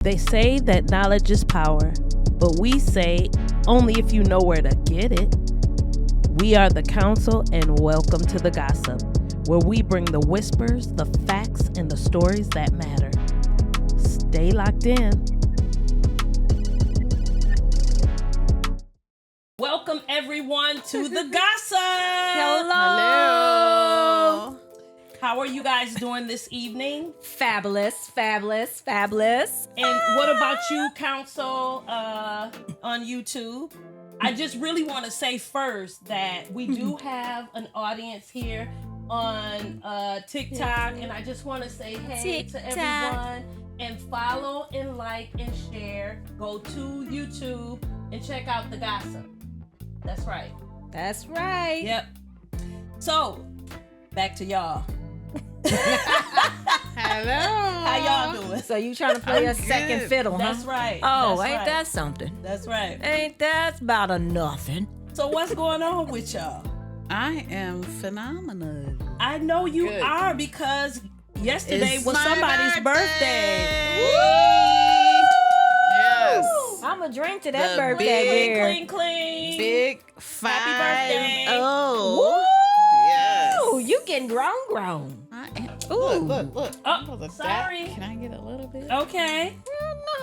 They say that knowledge is power, but we say only if you know where to get it. We are the Council, and welcome to the Gossup, where we bring the whispers, the facts, and the stories that matter. Stay locked in. Welcome everyone to the Gossup. Hello. How are you guys doing this evening? Fabulous. And what about you, Council, on YouTube? I just really want to say first that we do have an audience here on TikTok, and I just want to say hey to everyone, and follow and like and share. Go to YouTube and check out the Gossup. That's right. That's right. Yep. So, back to y'all. Hello. How y'all doing? So you trying to play a second fiddle, huh? That's right. Oh, That's ain't right. that something? That's right. Ain't that about a nothing? So what's going on with y'all? I am phenomenal. I know you Good. are, because yesterday It's was my somebody's birthday. Yes. I'm a drink to that The birthday big here. Clean, clean. Big birthday. 5-0. Woo! Yes. You getting grown. I am. Ooh. Look. Oh, Look at sorry. that. Can I get a little bit? Okay.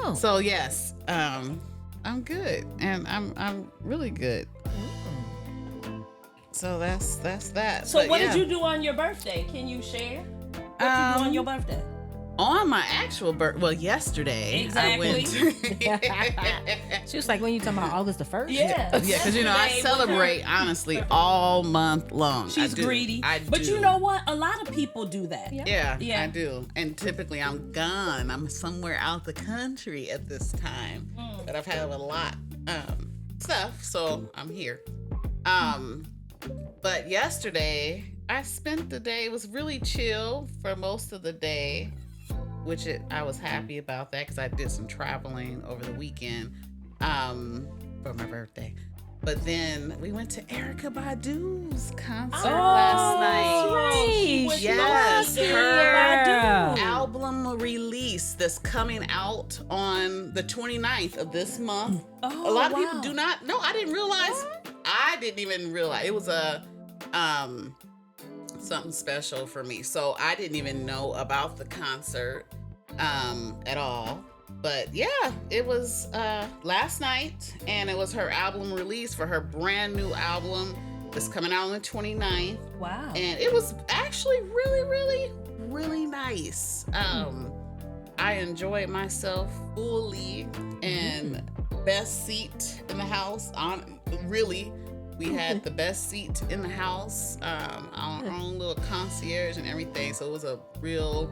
No. So yes, I'm good, and I'm really good. So that's that. So But what yeah. did you do on your birthday? Can you share? What you do on your birthday? On my actual birthday, well, yesterday Exactly. I went. She was like, when you talking about August the 1st? Yeah. Yeah, because I Yesterday was celebrate her- honestly all month long. She's I do. greedy. I do. But you know what? A lot of people do that. Yeah. Yeah, I do. And typically I'm gone. I'm somewhere out the country at this time. But I've had a lot stuff, so I'm here. But yesterday I spent the day. It was really chill for most of the day, which I was happy about that because I did some traveling over the weekend for my birthday. But then we went to Erykah Badu's concert last night. right. Yes, her Album release that's coming out on the 29th of this month. Oh, A lot of wow. people do not know. I didn't realize. I didn't even realize it was a something special for me. So I didn't even know about the concert at all. But yeah, it was last night, and it was her album release for her brand new album that's coming out on the 29th. Wow. And it was actually really, really, really nice. I enjoyed myself fully, and best seat in the house. Really, we had the best seat in the house, our own little concierge and everything. So it was a real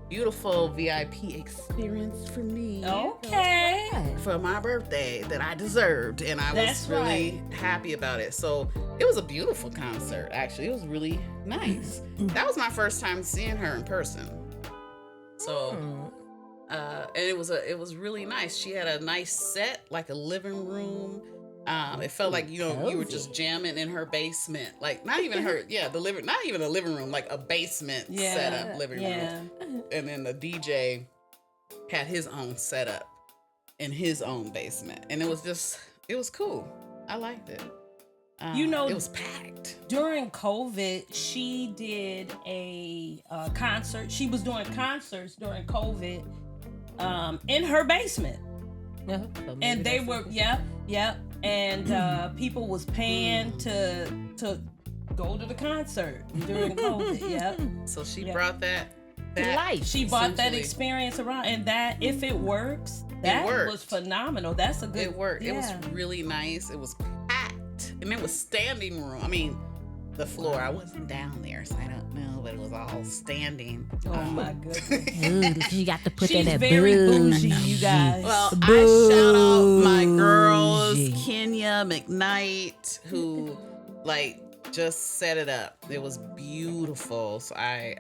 beautiful VIP experience for me. Okay. For my birthday that I deserved, and I That's was really happy about it. So it was a beautiful concert. Actually, it was really nice. That was my first time seeing her in person. So, and it was really nice. She had a nice set, like a living room. It felt like you were just jamming in her basement, like not even not even a living room, like a basement setup living room. And then the DJ had his own setup in his own basement, and it was cool. I liked it. It was packed. During COVID, she did a concert. She was doing concerts during COVID in her basement. Yeah. And they were, and people was paying to go to the concert during COVID. Yep. So she brought that life. She brought that essentially. experience around, and that if it works, that worked. was phenomenal. That's a good. It worked. Yeah. It was really nice. It was packed, and it was standing room. I mean, the floor. I wasn't down there, so I don't know, but it was all standing. Oh my goodness. Ooh, you got to put She's that at very bougie, bougie. you guys. Well, I shout out my girls, Bougie. Kenya McKnight, who just set it up. It was beautiful. So I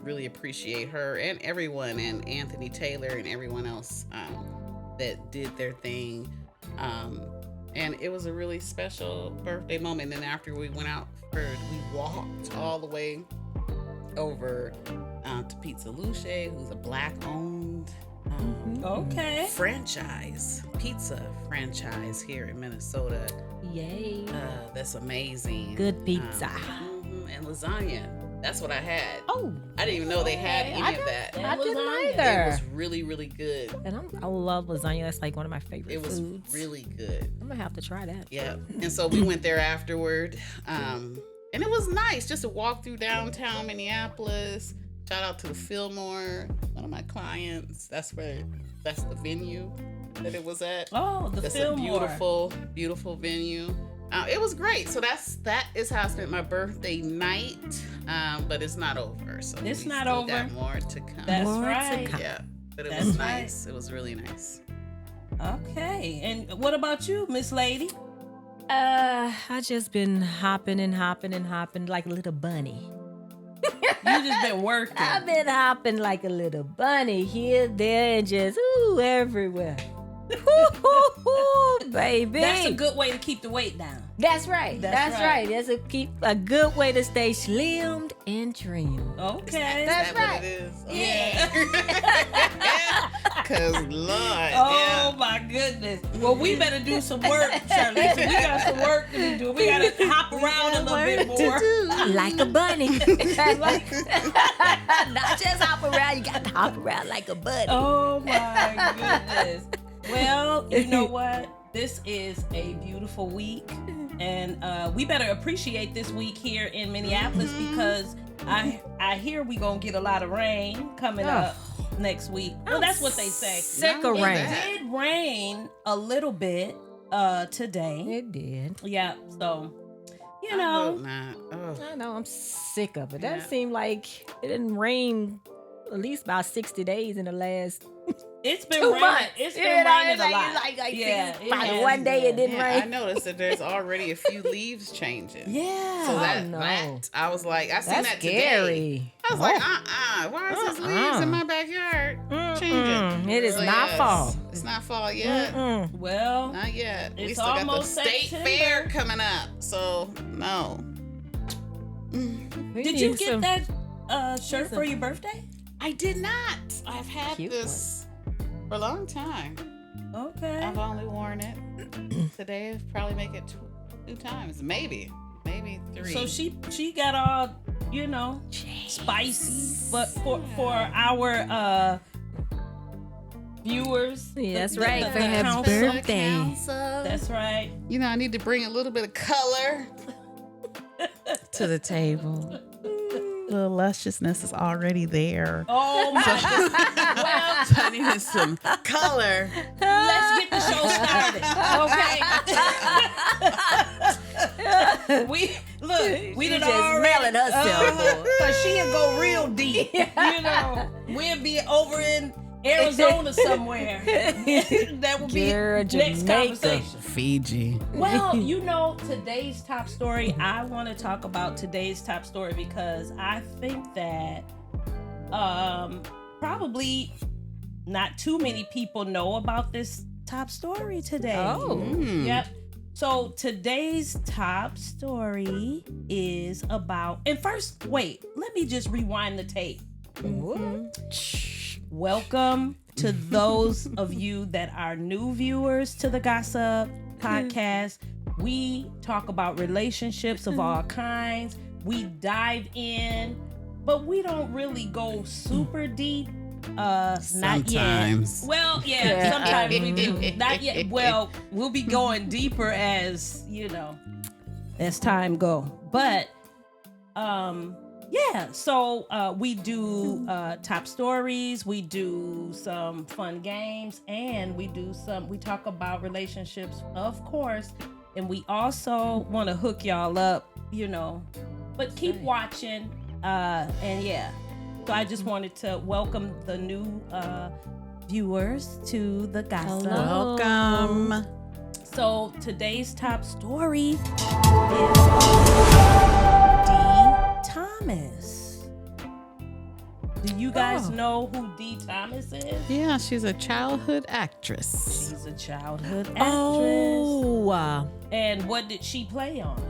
really appreciate her and everyone, and Anthony Taylor and everyone else that did their thing. And it was a really special birthday moment. And then after we went out, we walked all the way over to Pizza Luce, who's a Black-owned Okay. pizza franchise here in Minnesota. Yay. That's amazing. Good pizza. And lasagna. That's what I had. Oh, I didn't even know they had any of that. I didn't lasagna. It either. was really, really good. And I love lasagna. That's like one of my favorite It was foods. really good. I'm gonna have to try that. Yeah. And so we went there afterward. And it was nice just to walk through downtown Minneapolis. Shout out to the Fillmore, one of my clients. That's the venue that it was at. Oh, the That's Fillmore. a beautiful, beautiful venue. It was great. So that is how I spent my birthday night. But it's not over. So It's we not still over. got more to come. That's More to right. come. Yeah. But it That's was right. nice. It was really nice. Okay. And what about you, Miss Lady? I just been hopping like a little bunny. You just been working. I've been hopping like a little bunny here, there, and just everywhere. Baby. That's a good way to keep the weight down. That's right. That's That's right. right. That's a good way to stay slimmed and trimmed. Okay. That's Is that right. what it is? Yeah. Cause Lord. Oh my goodness. Well, we better do some work, Shirley. So we got some work to do. We gotta hop around a little bit more. Like a bunny. Not just hop around, you got to hop around like a bunny. Oh my goodness. Well, you know what? This is a beautiful week, and we better appreciate this week here in Minneapolis because I hear we gonna get a lot of rain coming up next week. Well, that's what they say. Sick of Not rain. bad. It did rain a little bit today. It did. Yeah, so you I know. hope not. Oh. I know, I'm sick of it. Yeah. That seemed like it didn't rain at least about 60 days in the last It's been 2 raining. months. It's been You know, raining it's a like- lot. it's like yeah, it probably has one day it been. didn't Yeah, rain. I noticed that there's already a few leaves changing. Yeah. So that, no. that I was like, I seen That's that today. scary. I was like, why is this leaves in my backyard changing? It is So, not yes, fall. It's not fall yet. Well, Not yet. We It's still got the almost state September. fair coming up. So no. did you get that shirt for your birthday? I did not. I've had Cute this for a long time. Okay. I've only worn it. Today I'll probably make it 2 times. Maybe 3. So she got all, spicy, but for our viewers. Yeah, that's the- right. the For her council. birthday. That's right. I need to bring a little bit of color to the table. The lusciousness is already there. Oh my goodness. Well, So I needed some color. let's get the show started. Okay. we done just already mailing herself. cause she'll go real deep. We'll be over in Arizona somewhere. That will be Girl, next Jamaica. conversation. Fiji. Well, today's top story, I want to talk about today's top story because I think that probably not too many people know about this top story today. Oh. Yep. So today's top story is about, and first, wait, let me just rewind the tape. Welcome to those of you that are new viewers to the Gossup podcast. We talk about relationships of all kinds. We dive in, but we don't really go super deep. Not yet. Sometimes. Well, yeah, sometimes we do. Not yet. Well, we'll be going deeper as as time go. But yeah, so we do top stories, we do some fun games, and we talk about relationships, of course, and we also want to hook y'all up, but keep watching, and yeah. So I just wanted to welcome the new viewers to the Gossip. Welcome. So today's top story is D. Thomas. Do you guys know who D. Thomas is? Yeah, she's a childhood actress. She's a childhood actress. Oh. And what did she play on?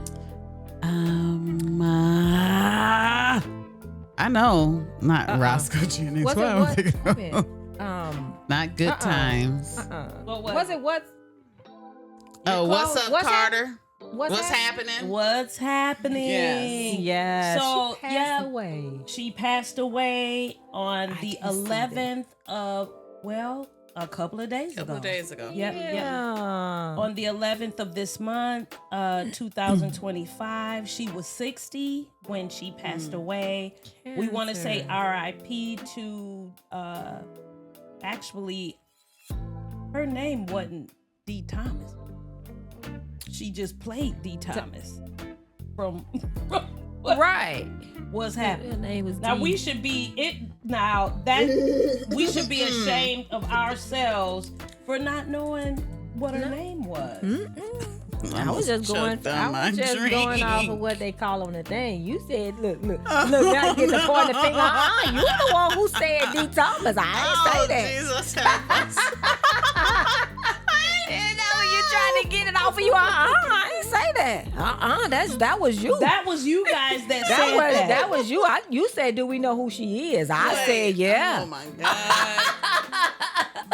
I know, not Roscoe Jennings. Was What it I'm what? thinking of. Not good times. Well, what? Was it what? Oh, what's up, What's Carter? What's happening? happening? What's happening? Yes. So, she passed away. She passed away on the can see that. 11th of, a couple of days ago. Yep. On the 11th of this month, 2025, she was 60 when she passed away. We want to say R.I.P. to, actually, her name wasn't D. Thomas. She just played D. Thomas from Right. What's happening. Her name was Now D. we should be we should be ashamed of ourselves for not knowing what her name was. I was just going off of what they call on the thing. You said, look, now get the point of finger. You the one who said D. Thomas. I ain't say that. Jesus help us. You know, you're trying to get it off of you. I ain't say that. That was you. That was you guys that said that. That was you. You said, do we know who she is? I said, yeah. Oh my God.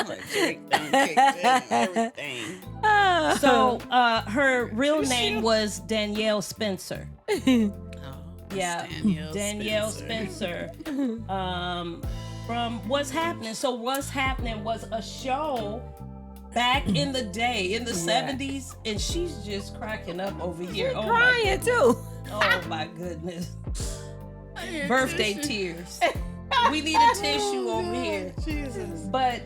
My drink done kicked in and everything. So her real name was Danielle Spencer. Yeah, Danielle Spencer. From What's Happening. So What's Happening was a show back in the day, in the 70s, and she's just cracking up over here. She's crying too. Oh my goodness. Birthday tears. We need a tissue over here. Jesus. But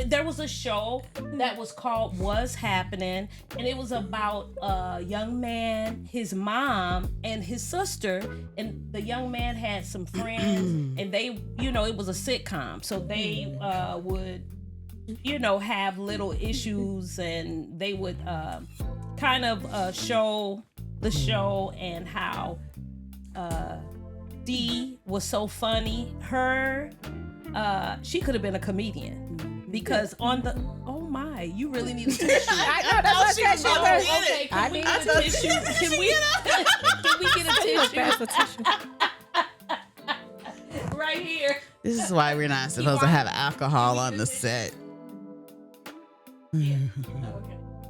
there was a show that was called What's Happening, and it was about a young man, his mom, and his sister. And the young man had some friends, and they, it was a sitcom, so they would, have little issues, and they would kind of show the show and how Dee was so funny. She could have been a comedian because oh my, you really need a tissue. I know that's what I said. Okay, can we get a tissue? Can we get a tissue? Right here. This is why we're not supposed to have alcohol on the set. Okay.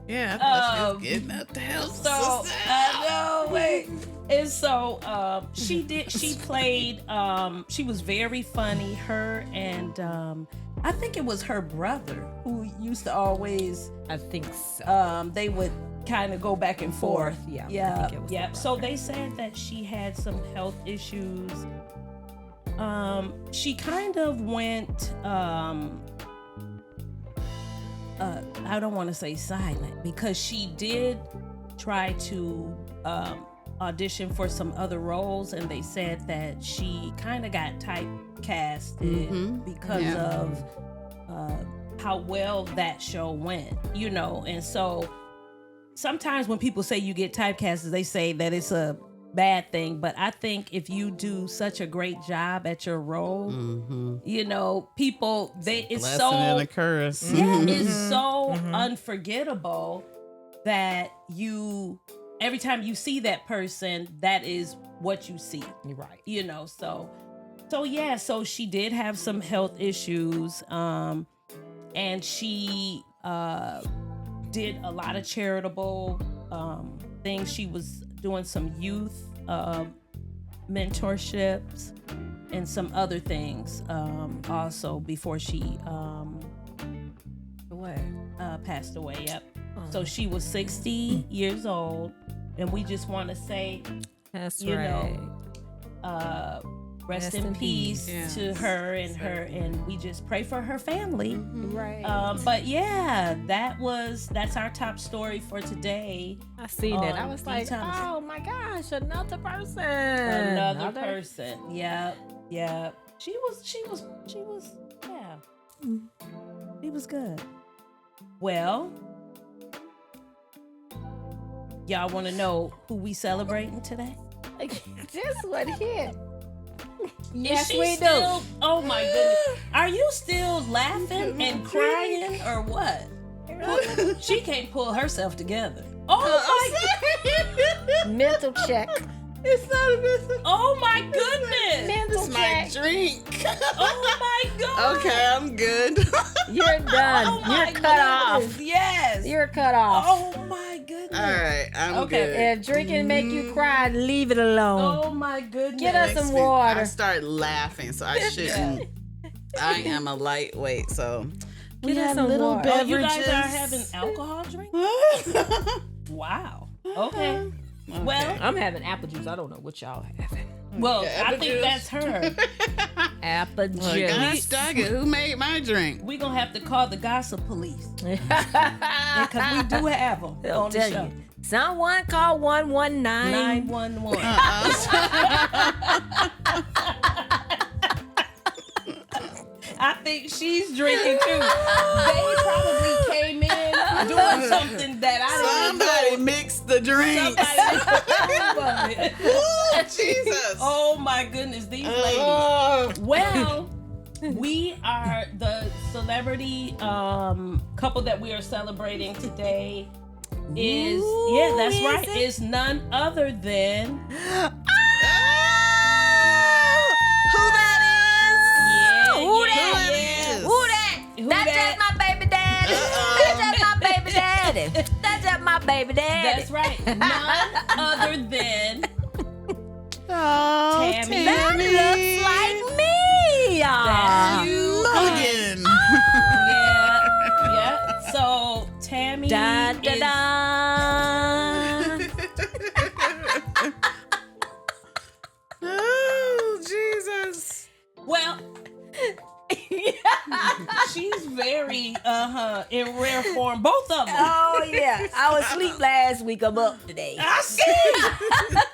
Yeah, I thought she was getting up the hell. So I know, wait. And so she played, she was very funny. Her and I think it was her brother who used to always, I think so. they would kind of go back and forth. Yeah. I think it was So they said that she had some health issues. She kind of went, I don't want to say silent, because she did try to audition for some other roles, and they said that she kind of got typecasted because of how well that show went, and so sometimes when people say you get typecasted, they say that it's a bad thing, but I think if you do such a great job at your role, people, it's blessing so and a curse. Yeah, it's so unforgettable that every time you see that person, that is what you see. You're right. So she did have some health issues, and she did a lot of charitable things. She was doing some youth mentorships and some other things also before she passed away. Yep. So she was 60 years old, and we just want to say, that's rest in peace to her and we just pray for her family. Right. But yeah, that's our top story for today. I seen it. I was like, oh my gosh, another person. Another person. Yep. She was yeah. She was good. Well, y'all want to know who we celebrating today? This one here. Yes, we do. Oh my goodness. Are you still laughing and crying or what? She can't pull herself together. Oh my God. Mental check. It's not a business. Oh my goodness. It's my drink. Oh my God. Okay, I'm good. You're done. Oh my You're cut off. goodness. Yes. You're cut off. Oh my goodness. All right, I'm Okay. good. If drinking make you cry, leave it alone. Oh my goodness. Get us some water. I start laughing, so I shouldn't. I am a lightweight, so we Get us had some little water. Oh, you beverages. guys are having alcohol drink? Wow. Okay. Well, I'm having apple juice. I don't know what y'all having. well, Yeah, I apple think juice. that's her. Apple Well, juice. gosh dang it, who made my drink? We're going to have to call the Gossup Police. Because we do have them I'll on the tell show. you. Someone call 119. 911. I think she's drinking too. They probably came in doing something that I didn't Somebody know. mixed the drink. Somebody Ooh, Jesus. Oh my goodness, these ladies. Oh. Well, we are the celebrity couple that we are celebrating today. Is yeah, that's is right. it? Is none other than Who that yeah, Who yeah, that? yeah. Who that? Who That's that? just my baby daddy. Uh-oh. That's just my baby daddy. That's just my baby daddy. That's right. None other than Oh, Tammy. That looks like me. That's you. Mulligan. Yeah, yeah. So Tammy Da da is da. Oh, Jesus. well. She's very in rare form. Both of them. Oh yeah, I was asleep last week. I'm up today. I see.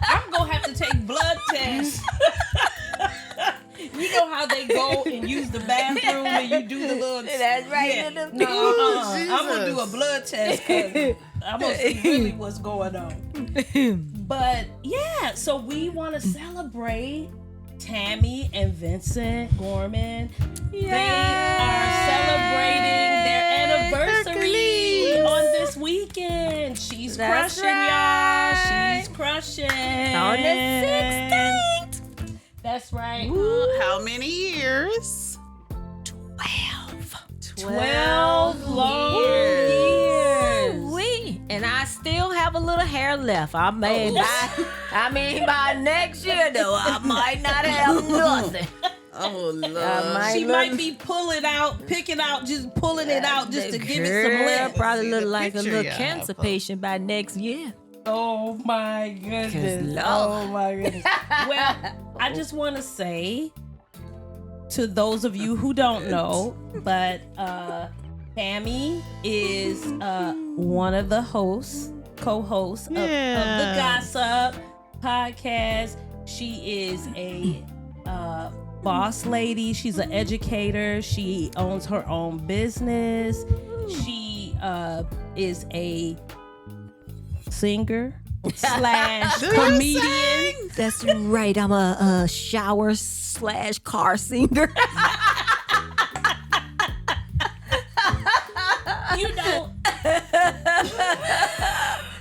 I'm gonna have to take blood tests. You know how they go and use the bathroom and you do the little. That's right. Yeah. Them No, Oh, I'm gonna do a Jesus. blood test. 'Cause I'm gonna see really what's going on. But yeah, so we want to celebrate Tammy and Vincent Gorman. They are celebrating their anniversary on this weekend. She's That's crushing, right. y'all. She's crushing. On the 16th. That's right. How many years? 12 long years. Wee. And I still have a little hair left. I mean, by next year though, I might not have nothing. Oh, Lord. She might be pulling out, picking out, just pulling it out just to give it some Girl, length. probably See look the like a picture, little y'all. cancer patient by next year. Oh my goodness. Lord. Oh my goodness. Well, I just want to say to those of you who don't know, but Tammy is one of the co-hosts of the Gossup podcast. She is a boss lady. She's an educator. She owns her own business. She is a singer slash comedian. That's right. I'm a shower / car singer. You know,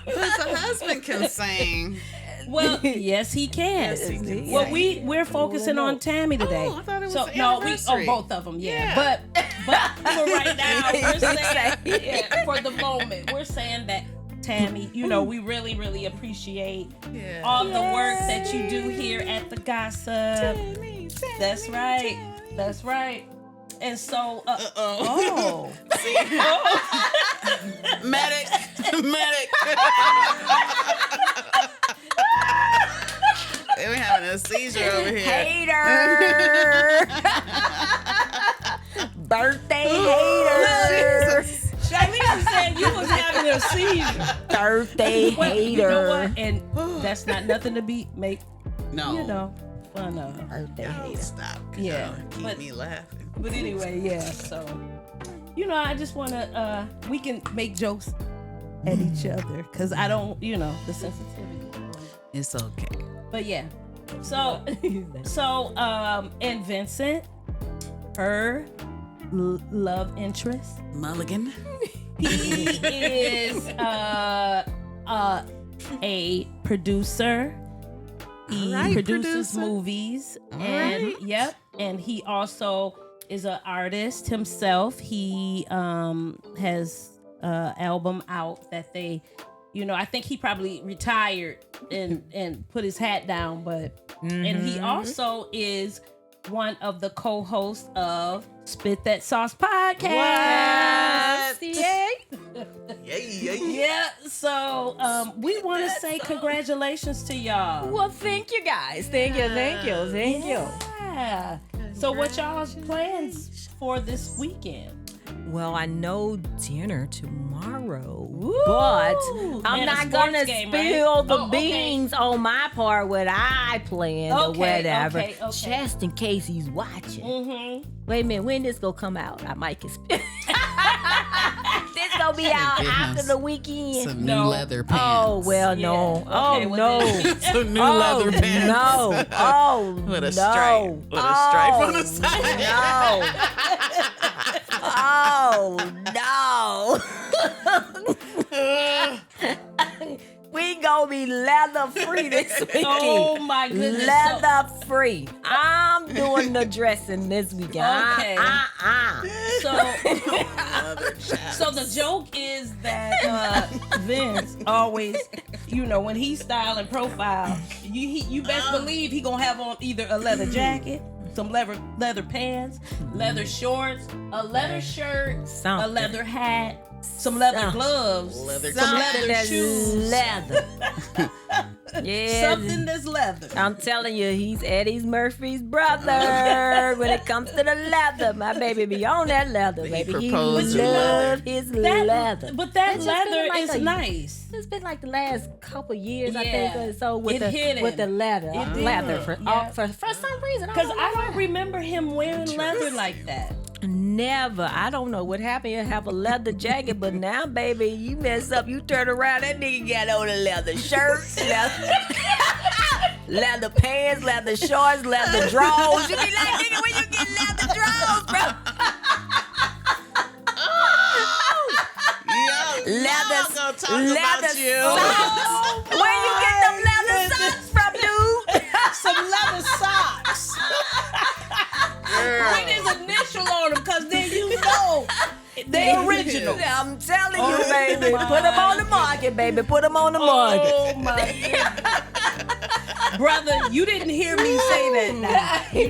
His husband can sing. well, yes, he can. Yes, he can. Well, we're focusing on Tammy today. Oh, I thought it was so the no, anniversary. both of them, yeah. Yeah. But for right now, we're saying for the moment, we're saying that Tammy, you know, we really, really appreciate all the work that you do here at the Gossup. That's right. That's right. And so, oh, See? Medic. We're having a seizure over here. Hater. Birthday hater. Shanice said you was having a seizure. Birthday Well, hater. you know what? And that's not nothing to make No. you know fun of. Birthday Oh, hater. stop. Yeah, Keep but- me laughing. But anyway, yeah. So, you know, I just want to. We can make jokes at each other because I don't, you know, the sensitivity. It's okay. But yeah. So, and Vincent, her love interest. Mulligan. He is a producer. He produces movies. Yep. And he also is an artist himself. He has an album out that they, I think he probably retired and put his hat down, but and he also is one of the co-hosts of Spit That Sauce podcast. Yeah. So we want to say congratulations to y'all. Well, thank you guys. Thank you. Yeah. So what y'all's plans for this weekend? Well, I know dinner tomorrow, but I'm not going to spill the beans on my part what I planned or whatever, just in case he's watching. Wait a minute, when this going to come out? I might get spilled. This going to be out after the weekend. Some new leather pants. Oh, well, no. No. Some new leather pants. No. Oh, With a stripe. With a stripe on the side. No. Oh, no. We gonna be leather free this weekend. Oh my goodness. Leather free. I'm doing the dressing this weekend. Okay. So the joke is that Vince always, when he's styling profile, you best believe he gonna have on either a leather jacket, some leather pants, leather shorts, a leather shirt, a leather hat, some leather gloves, some leather shoes. Leather. Yeah. Something that's leather. I'm telling you, he's Eddie Murphy's brother when it comes to the leather. My baby be on that leather, baby. He love his leather. But that leather is nice. It's been like the last couple years, I think, or so with the leather. For some reason. Because I don't remember him wearing leather like that. Never. I don't know what happened. You have a leather jacket, but now, baby, you mess up. You turn around, that nigga got on a leather shirt, leather pants, leather shorts, leather drawers. You be like, nigga, when you get leather drawers, bro? Leather socks. Where you get them leather socks from, dude? Some leather socks. With his initial on them, because then they're original. I'm telling you, baby. Put them on the market, baby. Put them on the market. Oh, my God. Brother, you didn't hear me say that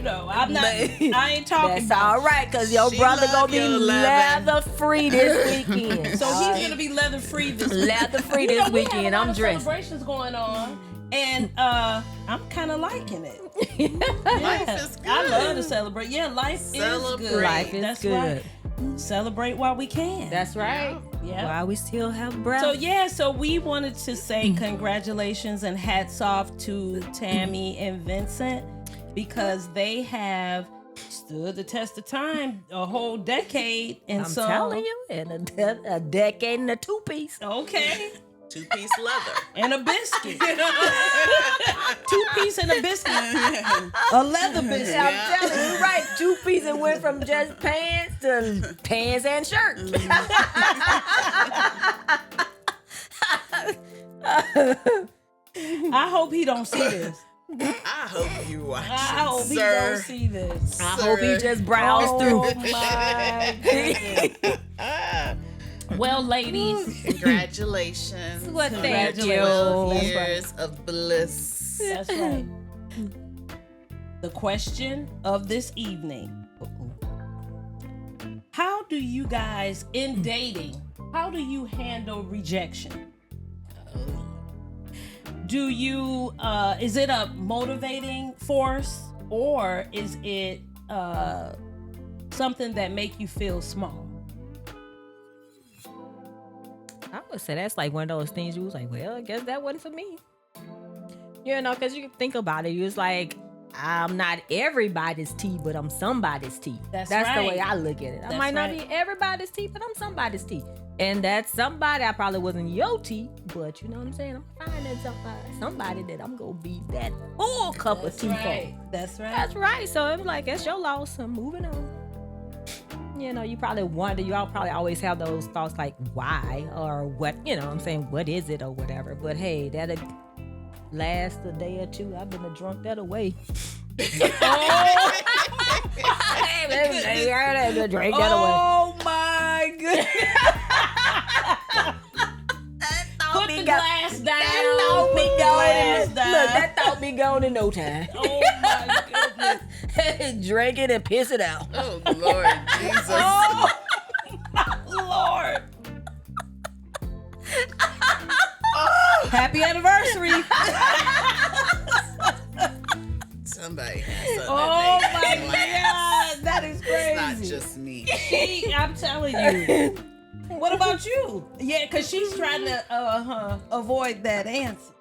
now. I'm not, I ain't talking That's all right, because your brother going to be leather free this weekend. So he's going to be leather free this weekend. Leather free this weekend. I'm dressed. Celebrations going on. And I'm kind of liking it. Life is good. I love to celebrate. Yeah, life is good. Life is good. Right. Celebrate while we can. That's right. Yeah. While we still have breath. So we wanted to say congratulations and hats off to Tammy and Vincent, because they have stood the test of time a whole decade. And I'm telling you, in a decade and a two-piece. Okay. Two-piece leather. And a biscuit. Two-piece and a biscuit. A leather biscuit. I'm telling you, right. Two-piece and went from just pants to pants and shirt. I hope he don't see this. I hope you watch I hope he don't see this. I hope he just browsed through. My goodness. Well, ladies, congratulations. Thank you. 12 years of bliss. That's right. The question of this evening: how do you guys, in dating, how do you handle rejection? Do you, is it a motivating force, or is it something that make you feel small? I would say that's like one of those things you was like, well, I guess that wasn't for me. Because you think about it, you was like, I'm not everybody's tea, but I'm somebody's tea. That's right. The way I look at it. I might not be everybody's tea, but I'm somebody's tea. And that's somebody, I probably wasn't your tea, but you know what I'm saying? I'm finding somebody that I'm going to be that full cup of tea for. That's right. That's right. So it was like, that's your loss. I'm moving on. You probably wonder, y'all probably always have those thoughts like, why? Or what, what I'm saying? What is it or whatever? But hey, last a day or two, I've been drunk that away. Oh my goodness. Put the glass down. That thought be gone in no time. Oh my goodness. Drink it and piss it out. Oh Lord Jesus. Oh my Lord. Happy anniversary. Somebody has something. Oh that my they can God. That is crazy. It's not just me. I'm telling you. What about you? Yeah, because she's trying to avoid that answer.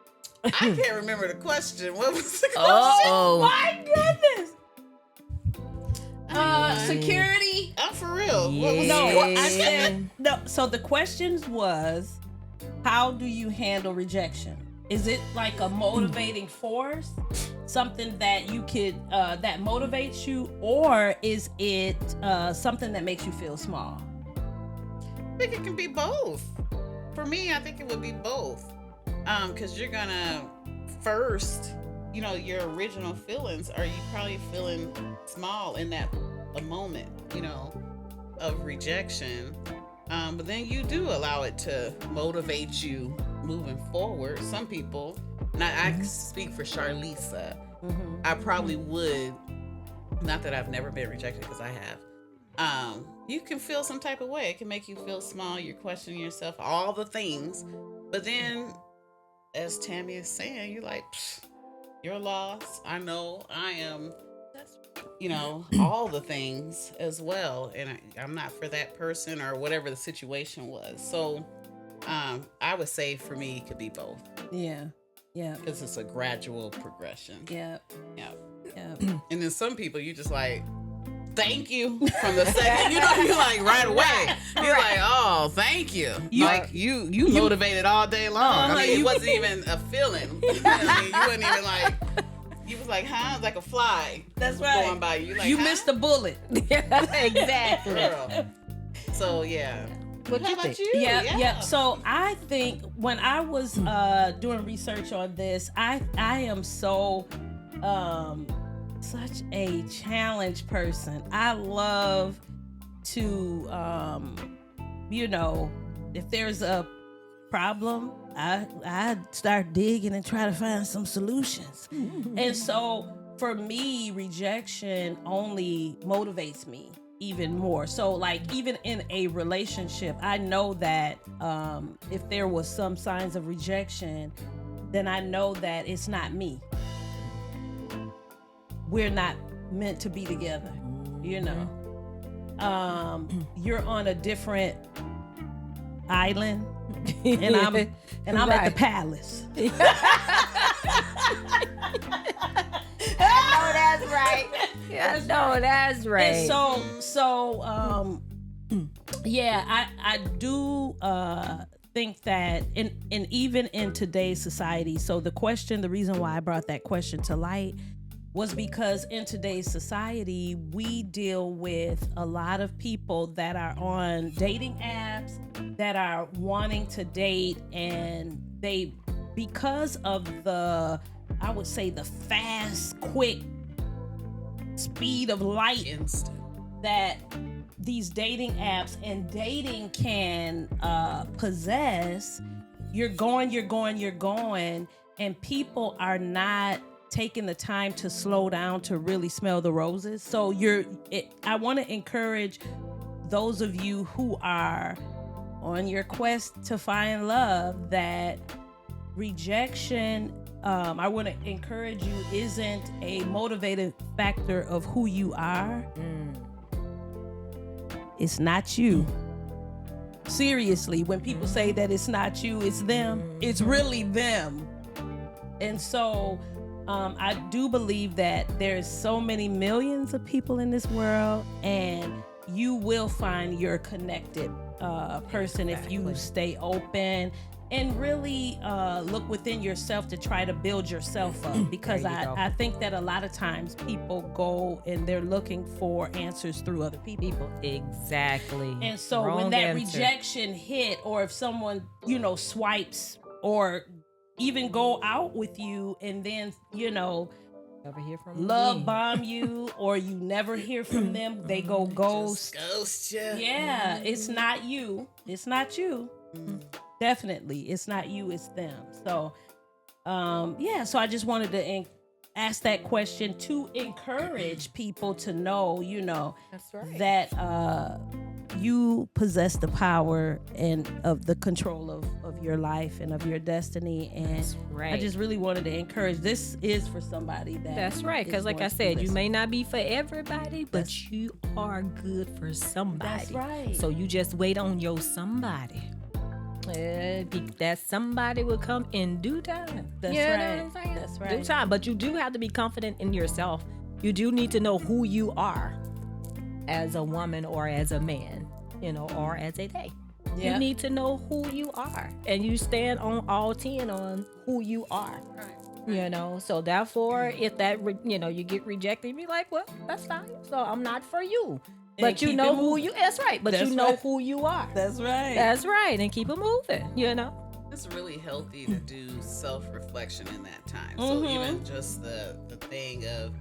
I can't remember the question. What was the question? Oh. My goodness. Security. I'm for real. Yeah. What was No, the I said no. So the questions was, how do you handle rejection? Is it like a motivating force, something that you could that motivates you, or is it something that makes you feel small? I think it can be both. For me, I think it would be both. Because you're gonna first, your original feelings are you probably feeling small in that a moment, of rejection. But then you do allow it to motivate you moving forward. Some people, and I speak for Charlisa, I probably would, not that I've never been rejected because I have. You can feel some type of way. It can make you feel small. You're questioning yourself, all the things. But then, as Tammy is saying, you're like, you're lost. I know I am, all the things as well. And I'm not for that person or whatever the situation was. So I would say for me, it could be both. Yeah. Yeah. Because it's a gradual progression. Yeah. Yeah. Yeah. And then some people, you just like, thank you from the second, you're like right away. You're like, oh, thank you. You motivated all day long. I mean, it wasn't even a feeling. You wasn't even like, you was like, huh? Like a fly. That's right. Going by you. Like, You missed the bullet. Exactly. Girl. So yeah. What How you about think? you? Yeah. So I think when I was doing research on this, I am so such a challenge person. I love to if there's a problem, I start digging and try to find some solutions. And so for me, rejection only motivates me even more. So like even in a relationship, I know that if there was some signs of rejection, then I know that it's not me. We're not meant to be together, you're on a different island and I'm at the palace. I know that's right. I know that's right. And so I do think that and even in today's society, so the reason why I brought that question to light was because in today's society, we deal with a lot of people that are on dating apps that are wanting to date, and they, because of I would say the fast, quick speed of light Instant. that these dating apps and dating can possess, you're going, and people are not taking the time to slow down to really smell the roses. So I want to encourage those of you who are on your quest to find love that rejection, I want to encourage you, isn't a motivating factor of who you are. It's not you. Seriously, when people say that it's not you, it's them, it's really them. And so I do believe that there's so many millions of people in this world, and you will find your connected person if you stay open and really look within yourself to try to build yourself up. Because I think that a lot of times people go and they're looking for answers through other people. Exactly. And so when that rejection hit, or if someone, swipes or even go out with you and then, Never hear from them love again. bomb you, or you never hear from them. They go ghost. Just ghost you. Yeah, it's not you. It's not you. Definitely, it's not you. It's them. So, so I just wanted to ask that question to encourage people to know, That's right. that you possess the power and of the control of your life and of your destiny. And That's right. I just really wanted to encourage. This is for somebody That's right. Because like I said, you may not be for everybody, but you are good for somebody. That's right. So you just wait on your somebody. That somebody will come in due time. That's You know right. what I'm saying? That's right. Due time. But you do have to be confident in yourself. You do need to know who you are as a woman or as a man, or as a they. Yeah. You need to know who you are. And you stand on all 10 on who you are. Right. So therefore, if that, you get rejected, you be like, well, that's fine. So I'm not for you. But And you keep know it who moving. you, that's right. But That's you know right. who you are. That's right. That's right. And keep it moving, It's really healthy to do self-reflection in that time. So even just the thing of,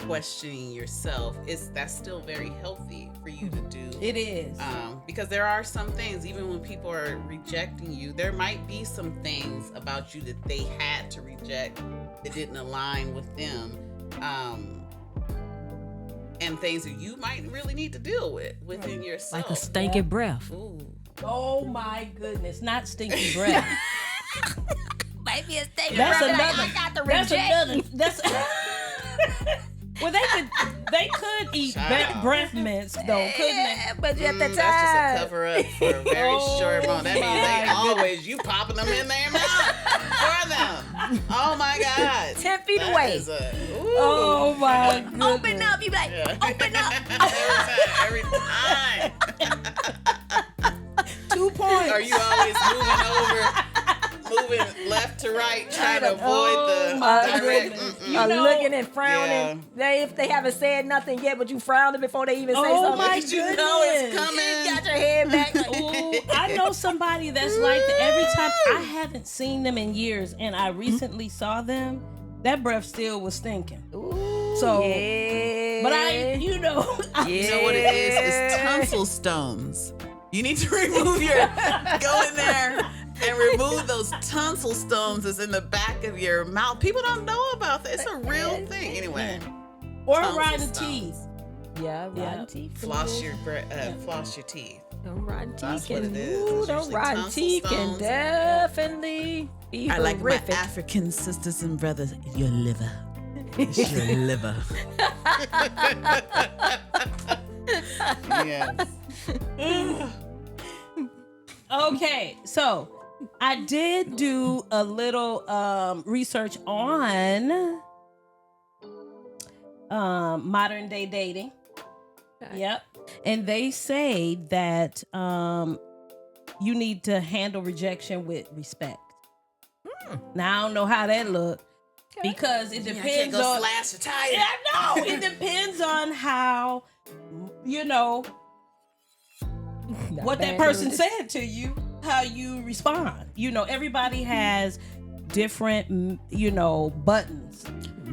questioning yourself, that's still very healthy for you to do. It is. Because there are some things, even when people are rejecting you, there might be some things about you that they had to reject that didn't align with them. And things that you might really need to deal with within yourself. like a stinky breath. Ooh. Oh my goodness, not stinky breath. Maybe a stinky That's breath. another. I got the That's rejection. another. That's. Well, they could eat Child. breath mints though, couldn't they? Yeah, but at the time. That's just a cover up for a very Oh short moment. That means they my always, you popping them in their mouth for them. Oh my God. 10 feet That away. is Oh my goodness. Open up. You be like, Yeah. open up. Every time. 2 points. Are you always moving left to right, trying to avoid the my direct? goodness. Mm-mm. You Are know- looking and frowning. If they haven't said nothing yet, but you frowning before they even say Oh something. my You know it's goodness. coming. You got your head back. Like, Ooh, I know somebody that's like that. Every time I haven't seen them in years, and I recently saw them, that breath still was stinking. ooh, So, yeah. but I. You know what it is? It's tonsil stones. You need to remove go in there and remove those tonsil stones that's in the back of your mouth. People don't know about that. It's a real thing. Anyway, Or Tonsil rotten stones. teeth. Yeah, Yeah. rotten teeth. floss your teeth. Them rotten That's teeth what can, it is. ooh, It's them usually rotten tonsil teeth can stones. definitely be I like my horrific. African sisters and brothers. Your liver. It's your liver. Yes. Okay, so I did do a little research on modern day dating. Okay. Yep. And they say that you need to handle rejection with respect. Now I don't know how that look because it I can't depends go on. slash the tire. Yeah, I know. It depends on how, what that person said to you, how you respond. Everybody has different, buttons.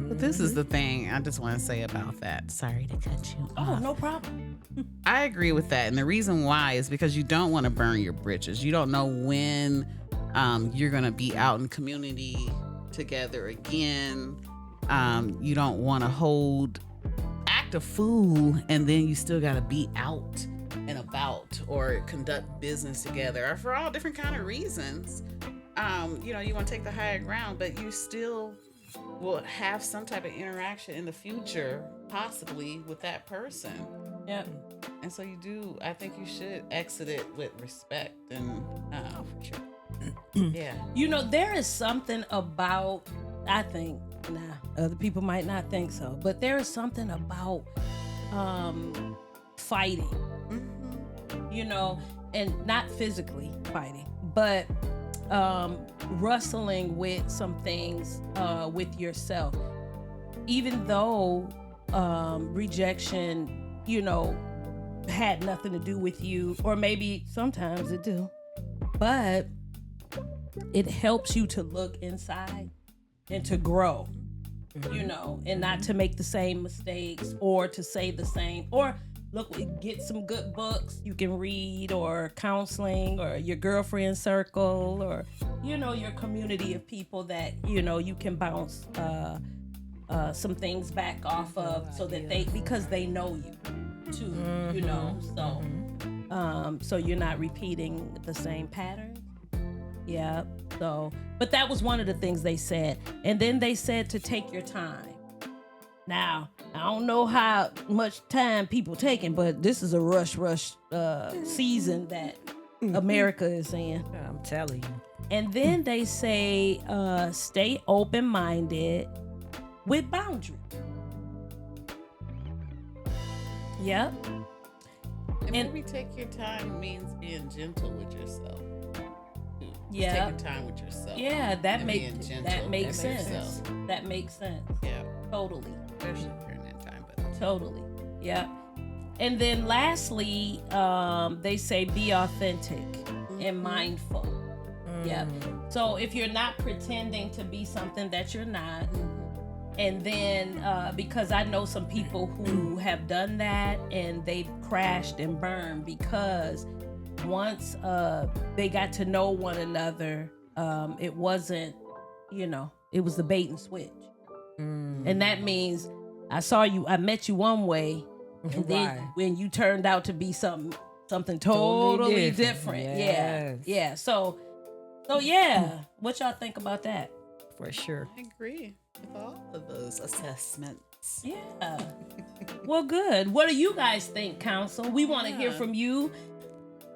But this is the thing I just want to say about that. Sorry to cut you Oh, off. no problem. I agree with that. And the reason why is because you don't want to burn your bridges. You don't know when you're going to be out in community together again. You don't want to act a fool and then you still got to be out and about or conduct business together or for all different kind of reasons. You want to take the higher ground, but you still will have some type of interaction in the future, possibly with that person. Yep. And so I think you should exit it with respect and for sure. Yeah. There is something about, I think, other people might not think so, but there is something about fighting, and not physically fighting, but wrestling with some things with yourself. Even though rejection, had nothing to do with you, or maybe sometimes it do, but it helps you to look inside and to grow, you know, and not to make the same mistakes or to say the same, or look, get some good books you can read, or counseling, or your girlfriend circle, or, you know, your community of people that, you know, you can bounce some things back off of, so that because they know you too, you know, so you're not repeating the same pattern. Yeah. So, but that was one of the things they said. And then they said to take your time. Now, I don't know how much time people taking, but this is a rush season that America is in. I'm telling you. And then they say stay open-minded with boundaries. Yep. And maybe take your time means being gentle with yourself. Yeah. Taking time with yourself. Yeah, that makes sense. Yourself. That makes sense. Yeah. Totally. Especially during that time. But Totally. Yeah. And then lastly, they say be authentic and mindful. Yeah. So if you're not pretending to be something that you're not, and then because I know some people who have done that and they've crashed and burned, because once they got to know one another, it wasn't, you know, it was the bait and switch. And that means I met you one way, and then when you turned out to be something totally different. Yes. Yeah. So yeah, what y'all think about that? For sure. I agree with all of those assessments. Yeah. Well, good. What do you guys think, Council? We want to hear from you.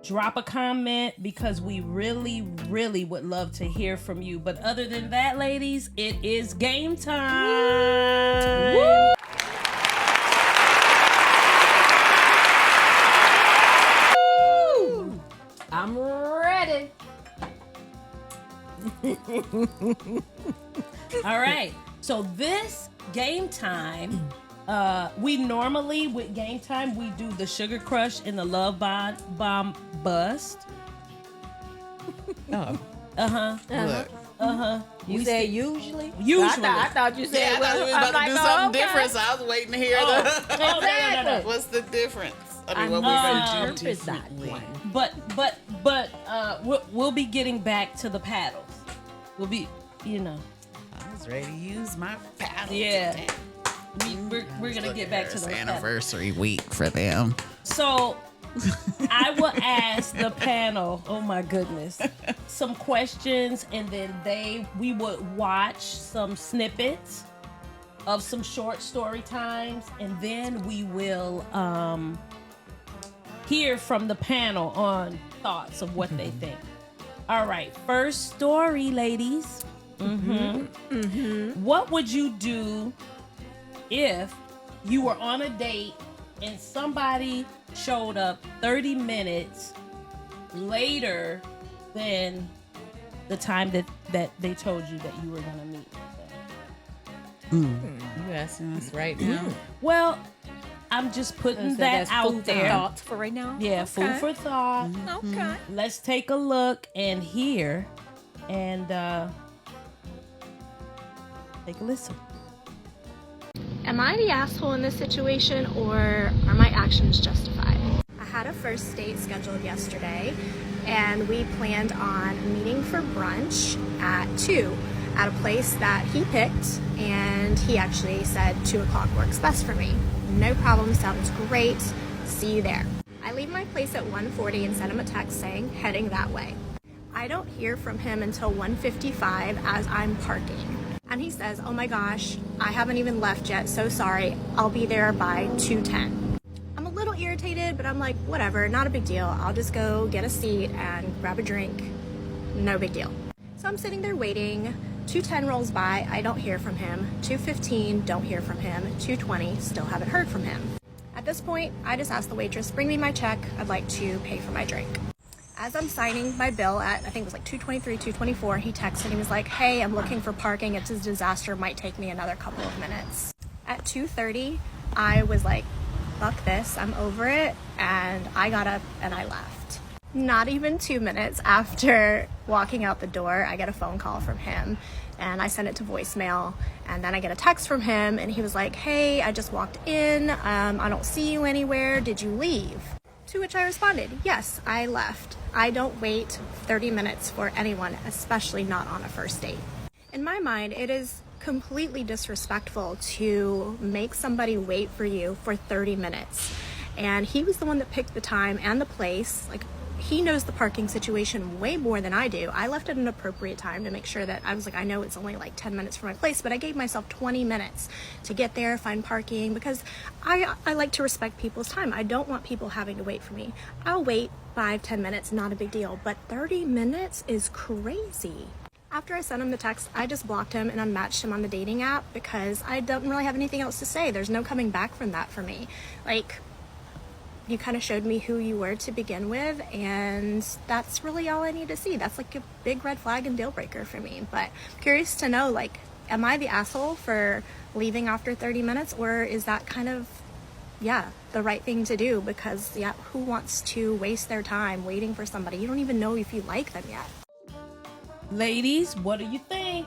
Drop a comment, because we really, really would love to hear from you. But other than that, ladies, it is game time. Woo! I'm ready. All right. So this game time, we normally with game time we do the sugar crush and the love bomb bust. Oh. You said usually? Usually. I thought you said, I thought we was about to do something different, so I was waiting to hear No. What's the difference? I mean, what I we purpose that one. But we'll be getting back to the paddles. We'll be, you know. I was ready to use my paddle. Yeah. today. We're gonna get back to the anniversary week for them. So I will ask the panel, oh my goodness, some questions, and then we would watch some snippets of some short story times, and then we will hear from the panel on thoughts of what they think. All right, first story, ladies. What would you do if you were on a date and somebody showed up 30 minutes later than the time that they told you that you were going to meet? You asking us right now? Well, I'm just putting that out there. Thoughts for right now? Yeah, food for thought. Okay. Let's take a look and hear, and take a listen. Am I the asshole in this situation, or are my actions justified? I had a first date scheduled yesterday, and we planned on meeting for brunch at 2 at a place that he picked, and he actually said 2 o'clock works best for me. No problem, sounds great. See you there. I leave my place at 1:40 and send him a text saying heading that way. I don't hear from him until 1:55 as I'm parking. And he says, oh my gosh, I haven't even left yet, so sorry, I'll be there by 2:10. I'm a little irritated, but I'm like, whatever, not a big deal. I'll just go get a seat and grab a drink. No big deal. So I'm sitting there waiting. 2:10 rolls by, I don't hear from him. 2:15, don't hear from him. 2:20, still haven't heard from him. At this point, I just asked the waitress, bring me my check, I'd like to pay for my drink. As I'm signing my bill at, I think it was like 2:23, 2:24, he texted, he was like, hey, I'm looking for parking, it's a disaster, might take me another couple of minutes. At 2:30, I was like, fuck this, I'm over it, and I got up and I left. Not even 2 minutes after walking out the door, I get a phone call from him, and I send it to voicemail, and then I get a text from him, and he was like, hey, I just walked in, I don't see you anywhere, did you leave? To which I responded, yes, I left. I don't wait 30 minutes for anyone, especially not on a first date. In my mind, it is completely disrespectful to make somebody wait for you for 30 minutes. And he was the one that picked the time and the place. Like, he knows the parking situation way more than I do. I left at an appropriate time to make sure that I was like, I know it's only like 10 minutes from my place, but I gave myself 20 minutes to get there, find parking, because I like to respect people's time. I don't want people having to wait for me. I'll wait 5-10 minutes, not a big deal, but 30 minutes is crazy. After I sent him the text, I just blocked him and unmatched him on the dating app because I don't really have anything else to say. There's no coming back from that for me. Like, you kind of showed me who you were to begin with, and that's really all I need to see. That's like a big red flag and deal breaker for me. But curious to know, like, am I the asshole for leaving after 30 minutes, or is that kind of, the right thing to do? Because, who wants to waste their time waiting for somebody? You don't even know if you like them yet. Ladies, what do you think?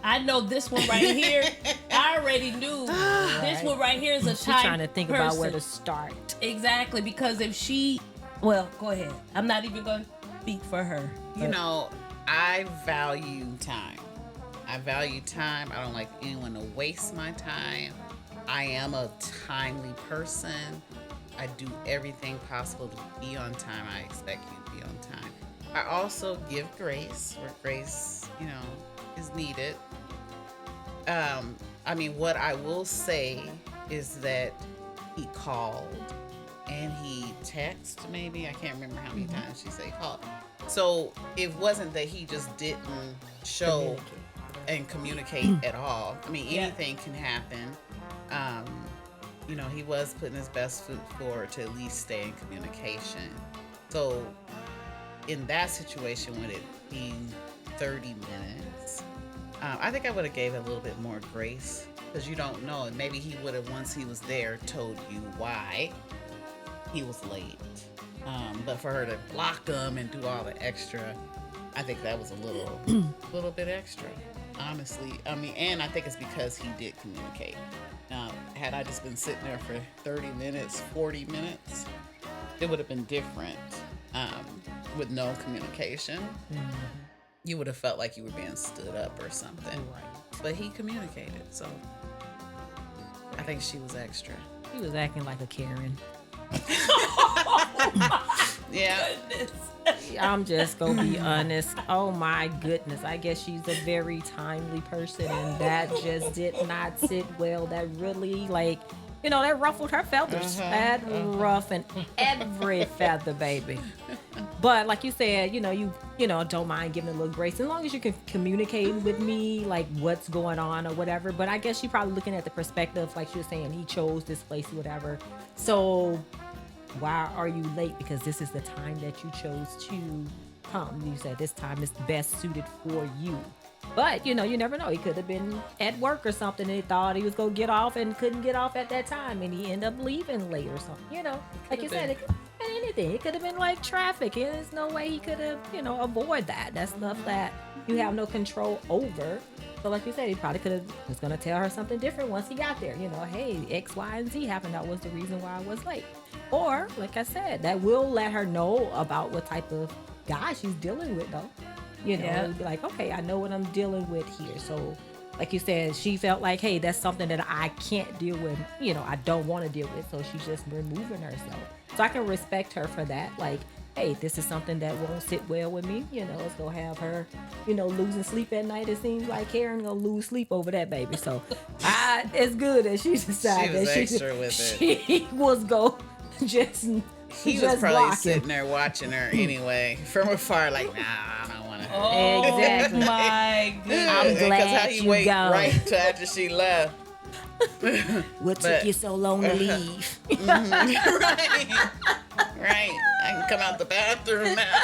I know this one right here. I already knew this one right here is a She's type trying to think person. about where to start. Exactly, because if she, well, go ahead. I'm not even going to speak for her. You know, I value time. I don't like anyone to waste my time. I am a timely person. I do everything possible to be on time. I expect you to be on time. I also give grace where grace, is needed. What I will say is that he called and he texted maybe. I can't remember how many times she said he called. So it wasn't that he just didn't show and communicate at all. Anything can happen. He was putting his best foot forward to at least stay in communication. So in that situation, with it being 30 minutes, I think I would have gave it a little bit more grace, because you don't know. And maybe he would have, once he was there, told you why he was late. But for her to block him and do all the extra, I think that was a little bit extra, honestly. And I think it's because he did communicate. Had I just been sitting there for 30 minutes, 40 minutes, it would have been different. With no communication, you would have felt like you were being stood up or something. Right. But he communicated, so I think she was extra. He was acting like a Karen. Yeah. I'm just gonna be honest. Oh my goodness. I guess she's a very timely person, and that just did not sit well. That really, that ruffled her feathers. That ruffled every feather, baby. But like you said, you don't mind giving a little grace as long as you can communicate with me, like what's going on or whatever. But I guess she's probably looking at the perspective, like she was saying, he chose this place or whatever. So why are you late? Because this is the time that you chose to come. You said this time is best suited for you. But, you never know. He could have been at work or something, and he thought he was going to get off and couldn't get off at that time, and he ended up leaving late or something. Like you said, it could have been anything. It could have been like traffic. There's no way he could have, avoid that. That's stuff that you have no control over. So like you said, he probably was going to tell her something different once he got there. Hey, X, Y, and Z happened. That was the reason why I was late. Or, like I said, that will let her know about what type of guy she's dealing with, though. Be like, okay, I know what I'm dealing with here. So, like you said, she felt like, hey, that's something that I can't deal with. I don't want to deal with. So she's just removing herself. So I can respect her for that. Like, hey, this is something that won't sit well with me. It's going to have her, losing sleep at night. It seems like Karen going to lose sleep over that baby. So it's good that she decided she was extra with it. She was going just... He was probably sitting there watching her anyway from afar, like, nah, I don't want to. Oh, exactly. My goodness. I'm glad how you wait gone. right till after she left. What took you so long to leave? Right. I can come out the bathroom now.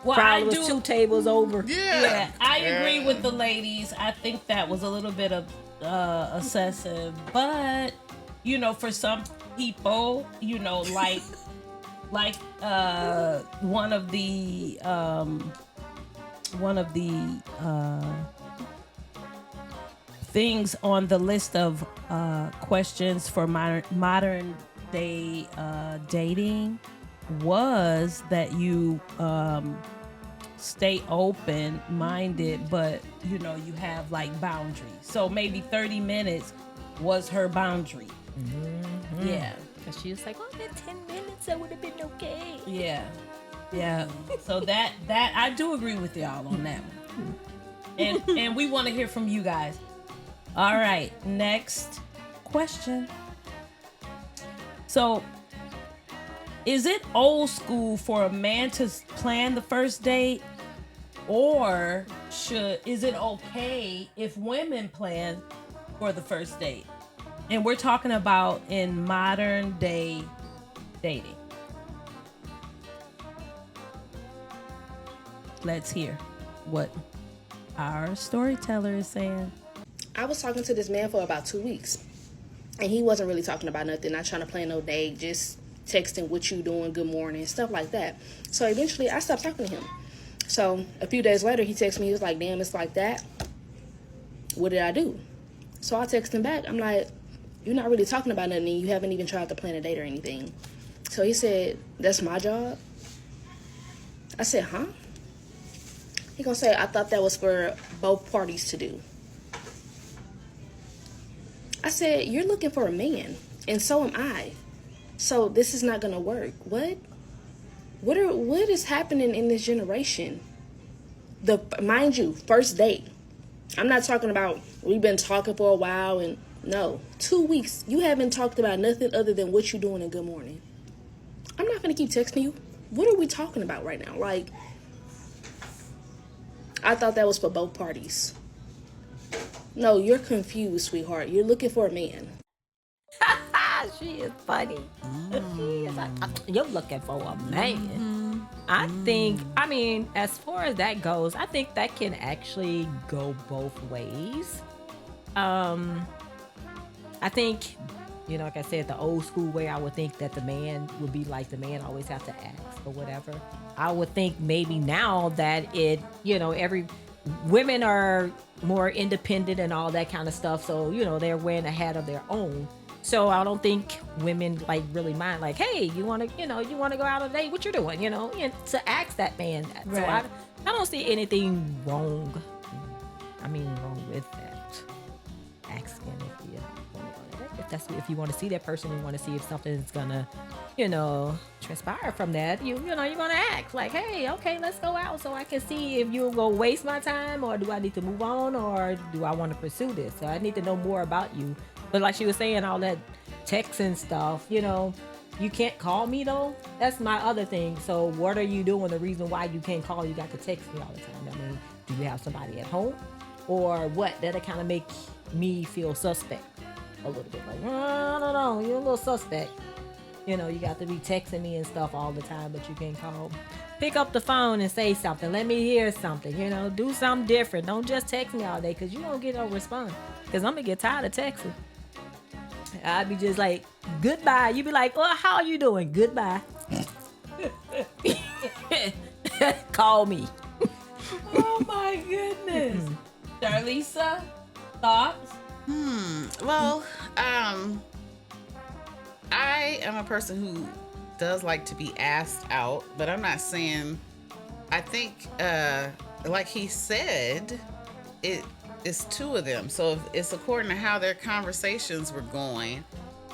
Well, Probably was 2 tables over. Yeah. I agree with the ladies. I think that was a little bit of excessive, but for some people, you know, like one of the things on the list of questions for modern day dating was that you stay open minded, but you know, you have like boundaries. So maybe 30 minutes was her boundary. Mm-hmm. Yeah. Cause she was like, oh, that 10 minutes, that would have been okay. Yeah. Yeah. So that I do agree with y'all on that one. And we want to hear from you guys. All right, next question. So, is it old school for a man to plan the first date, or is it okay if women plan for the first date? And we're talking about in modern day dating. Let's hear what our storyteller is saying. I was talking to this man for about 2 weeks, and he wasn't really talking about nothing, not trying to plan no date, just texting what you doing, good morning, stuff like that. So eventually I stopped talking to him. So a few days later he texted me, he was like, damn, it's like that. What did I do? So I texted him back. I'm like, you're not really talking about nothing, and you haven't even tried to plan a date or anything. So he said, that's my job. I said, huh? He gonna say, I thought that was for both parties to do. I said, you're looking for a man, and so am I. So this is not gonna work. What is happening in this generation? Mind you, first date. I'm not talking about we've been talking for a while and no. 2 weeks, you haven't talked about nothing other than what you're doing and good morning. I'm not gonna keep texting you. What are we talking about right now? Like, I thought that was for both parties. No, you're confused, sweetheart. You're looking for a man. She is funny. She is like, you're looking for a man. I mean, as far as that goes, I think that can actually go both ways. I think, you know, like I said, the old school way, I would think that the man would be like, the man always have to ask or whatever. I would think maybe now that it, you know, women are more independent and all that kind of stuff. So, you know, they're wearing a hat of their own. So I don't think women like really mind, like, hey, you want to go out on a date? What you doing? You know, and to ask that man. Right. So I don't see anything wrong. Wrong with that. Asking if you want to see that person and want to see if something's gonna, you know, transpire from that, you know, you're gonna ask like, hey, okay, let's go out so I can see if you're gonna waste my time, or do I need to move on, or do I want to pursue this? So I need to know more about you. But like she was saying, all that text and stuff, you know, you can't call me though. That's my other thing. So what are you doing? The reason why you can't call, you got to text me all the time. I mean, do you have somebody at home or what? That'll kind of make me feel suspect a little bit. Like, I don't know, you're a little suspect. You know, you got to be texting me and stuff all the time, but you can't call. Pick up the phone and say something. Let me hear something. You know, do something different. Don't just text me all day, because you don't get no response. Because I'm going to get tired of texting. I'd be just like, goodbye. You'd be like, oh, how are you doing? Goodbye. Call me. Oh my goodness. Darlisa, thoughts? Well, I am a person who does like to be asked out, but I'm not saying, I think, like he said, it's two of them. So it's according to how their conversations were going.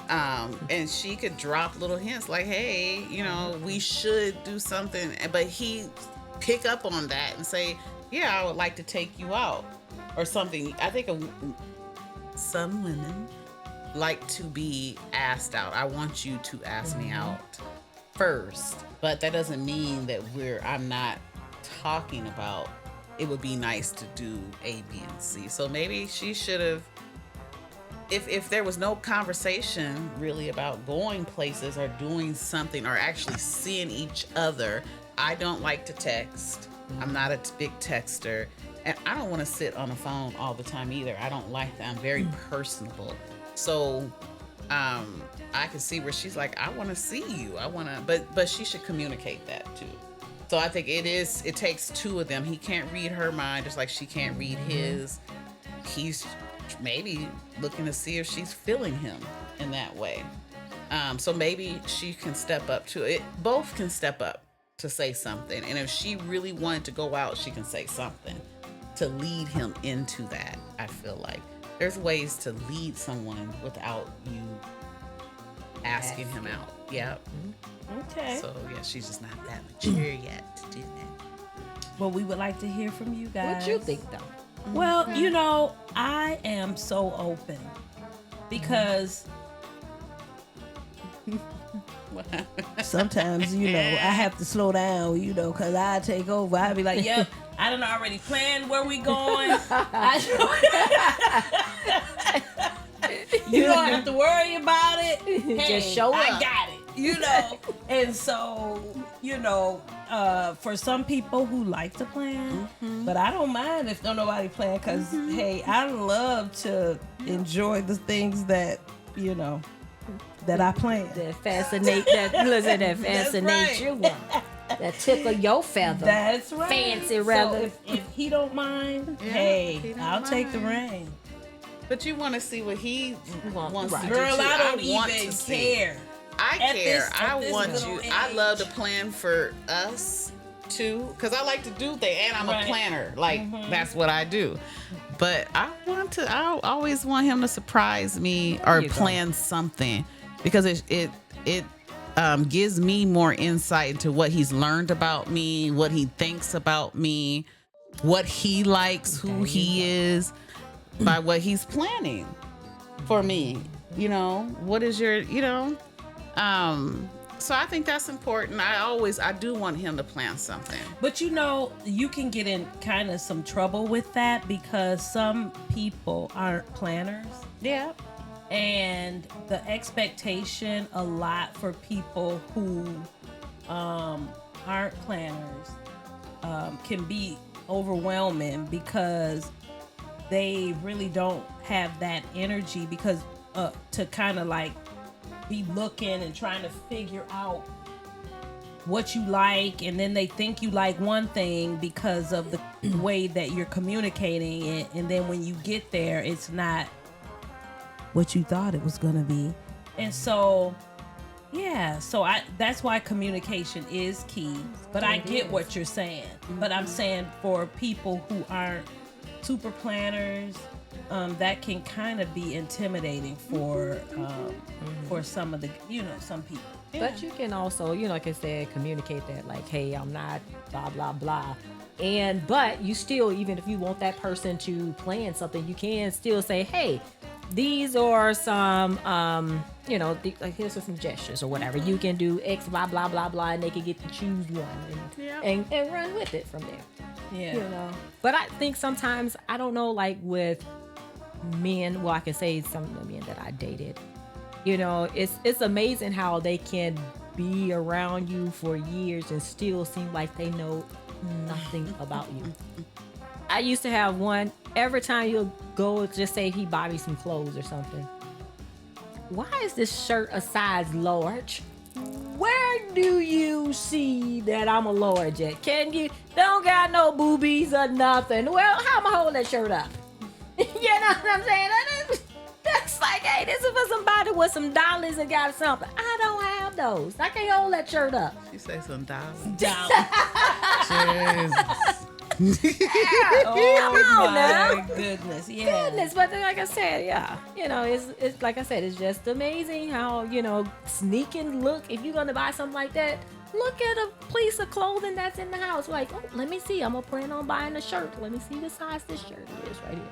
And she could drop little hints like, hey, you know, we should do something. But he pick up on that and say, yeah, I would like to take you out or something. I think some women like to be asked out. I want you to ask me out first. But that doesn't mean that I'm not talking about it would be nice to do A, B, and C. So maybe she should have, if there was no conversation really about going places or doing something or actually seeing each other. I don't like to text. I'm not a big texter. And I don't want to sit on the phone all the time either. I don't like that. I'm very personable. So I can see where she's like, I want to see you. I want to, but she should communicate that too. So I think it takes two of them. He can't read her mind just like she can't read his. He's maybe looking to see if she's feeling him in that way. So maybe she can step up to it. Both can step up to say something. And if she really wanted to go out, she can say something to lead him into that. I feel like there's ways to lead someone without you asking him out. Yeah. Okay. So yeah, she's just not that mature yet to do that. Well, we would like to hear from you guys. What you think, though? Well, you know, I am so open because sometimes, you know, I have to slow down, you know, because I take over. I be like, yep, I done already planned where we going. You don't have to worry about it. Hey, just show up. I got it, you know. And so, you know, for some people who like to plan, but I don't mind if don't nobody plan because, hey, I love to enjoy the things that, you know, that I plan. That fascinate right. you. That tickle your feather. That's right. Fancy rather. So if he don't mind, Yeah, hey, he don't I'll take the mind. rein. But you want to see what he wants to do. Girl, too. I don't want even to see. care. I At care. this- I at this want little you. I love to age. plan for us too, because I like to do things, and I'm Right. a planner. Like that's what I do. But I always want him to surprise me or you go. plan something, because it gives me more insight into what he's learned about me, what he thinks about me, what he likes, who he is, by what he's planning for me. You know, what is your, you know, so I think that's important. I do want him to plan something. But you know, you can get in kind of some trouble with that because some people aren't planners. Yeah. And the expectation a lot for people who aren't planners can be overwhelming because they really don't have that energy because to kind of like be looking and trying to figure out what you like, and then they think you like one thing because of the way that you're communicating it, and then when you get there it's not what you thought it was gonna be. And so yeah, so that's why communication is key. But I get what you're saying. But I'm saying for people who aren't super planners, that can kind of be intimidating for some of the, you know, some people. But you can also, you know, like I said, communicate that like, hey, I'm not blah, blah, blah. But you still, even if you want that person to plan something, you can still say, hey, these are some, you know, like here's some gestures or whatever. You can do X, blah, blah, blah, blah, and they can get to choose one and run with it from there. Yeah. You know, but I think sometimes, I don't know, like with men, well, I can say some of the men that I dated, you know, it's amazing how they can be around you for years and still seem like they know nothing about you. I used to have one, every time you'll go, just say he buy me some clothes or something. Why is this shirt a size large? Where do you see that I'm a large at? Can you, don't got no boobies or nothing. Well, how am I holding that shirt up? You know what I'm saying? That's like, hey, this is for somebody with some dollars and got something. I don't have those. I can't hold that shirt up. You say some dollars. Oh now. my goodness. Yeah. Goodness, but like I said, yeah, you know, it's like I said, it's just amazing how, you know, sneaking look. If you're gonna buy something like that, look at a piece of clothing that's in the house. Like, oh, let me see. I'm gonna plan on buying a shirt. Let me see the size this shirt is right here.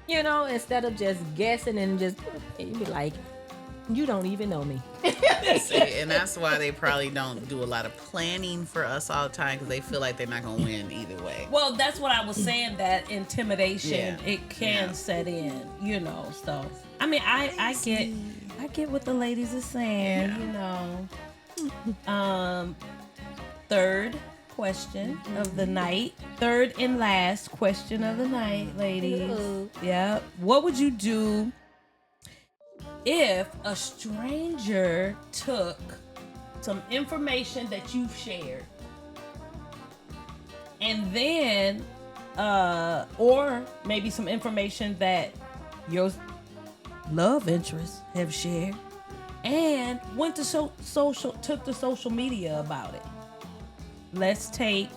You know, instead of just guessing and just, you be like, you don't even know me. See, and that's why they probably don't do a lot of planning for us all the time, because they feel like they're not gonna win either way. Well, that's what I was saying, that intimidation, Yeah. it can set in, you know. So I mean, I get what the ladies are saying, you know. Third question of the night. Third and last question of the night, ladies. Ooh. Yeah. What would you do if a stranger took some information that you've shared and then or maybe some information that your love interests have shared and went to took to social media about it. Let's take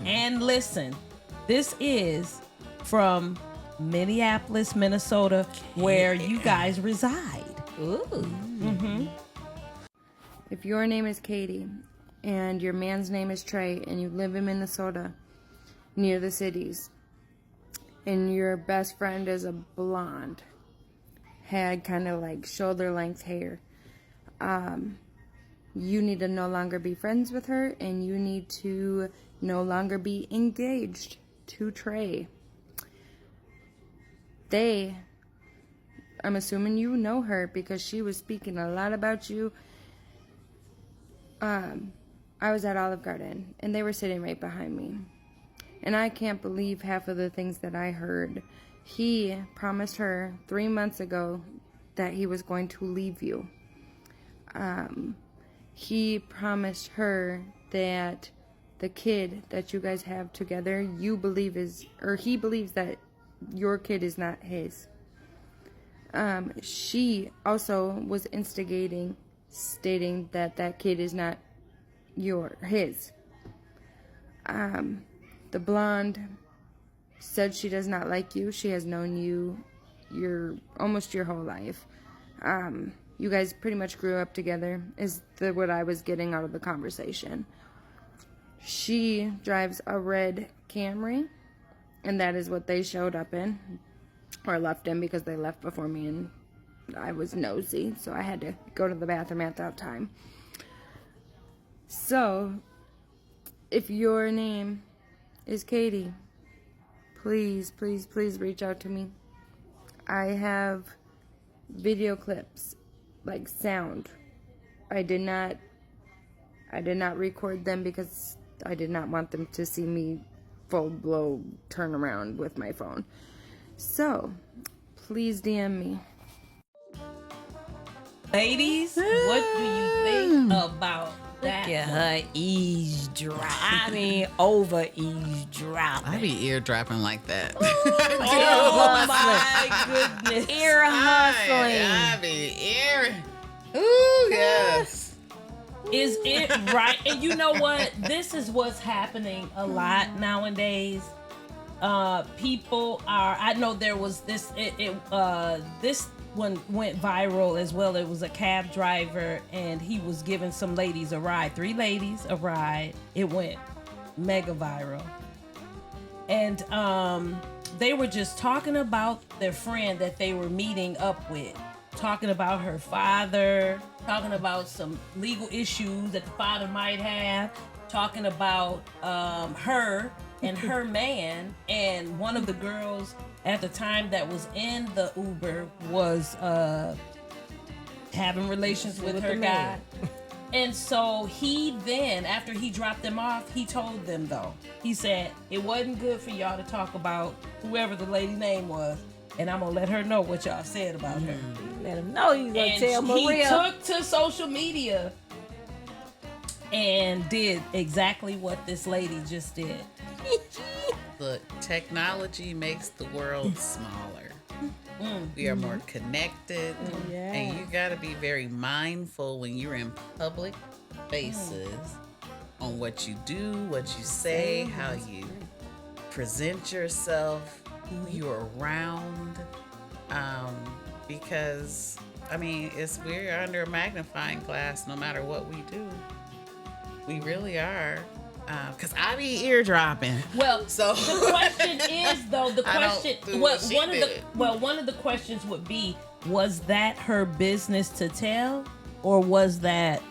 and listen. This is from Minneapolis, Minnesota, where you guys reside. Ooh. Mm-hmm. If your name is Katie and your man's name is Trey and you live in Minnesota near the cities and your best friend is a blonde, had kind of like shoulder length hair, you need to no longer be friends with her and you need to no longer be engaged to Trey. I'm assuming you know her because she was speaking a lot about you. I was at Olive Garden and they were sitting right behind me. And I can't believe half of the things that I heard. He promised her 3 months ago that he was going to leave you. He promised her that the kid that you guys have together, he believes that your kid is not his. She also was instigating, stating that kid is not his. The blonde said she does not like you. She has known you almost your whole life. You guys pretty much grew up together, is what I was getting out of the conversation. She drives a red Camry, and that is what they showed up in, or left in, because they left before me, and I was nosy, so I had to go to the bathroom at that time. So, if your name is Katie, please, please, please reach out to me. I have video clips, like sound. I did not record them because I did not want them to see me full blow turn around with my phone. So, please DM me. Ladies, what do you think about that? Look at her eavesdropping. Over eavesdropping. I be eardropping like that. Oh my goodness. Ear hustling. I be ear. Ooh, yes. Is it right? And you know what? This is what's happening a lot nowadays. People are, I know there was this, this one went viral as well. It was a cab driver and he was giving some ladies a ride, 3 ladies a ride. It went mega viral. And they were just talking about their friend that they were meeting up with, talking about her father, talking about some legal issues that the father might have, talking about her and her man, and one of the girls at the time that was in the Uber was having relations with her guy. And so he then, after he dropped them off, he told them though, he said, it wasn't good for y'all to talk about whoever the lady name was, and I'm gonna let her know what y'all said about her. Let him know he's gonna And tell Maria. he took to social media and did exactly what this lady just did. Look, technology makes the world smaller. We are more connected, and you got to be very mindful when you're in public spaces on what you do, what you say, how you present yourself, who you're around, because I mean, we're under a magnifying glass no matter what we do. We really are. Because I be eardropping. Well, so the question is though, one of the questions would be, was that her business to tell, or was that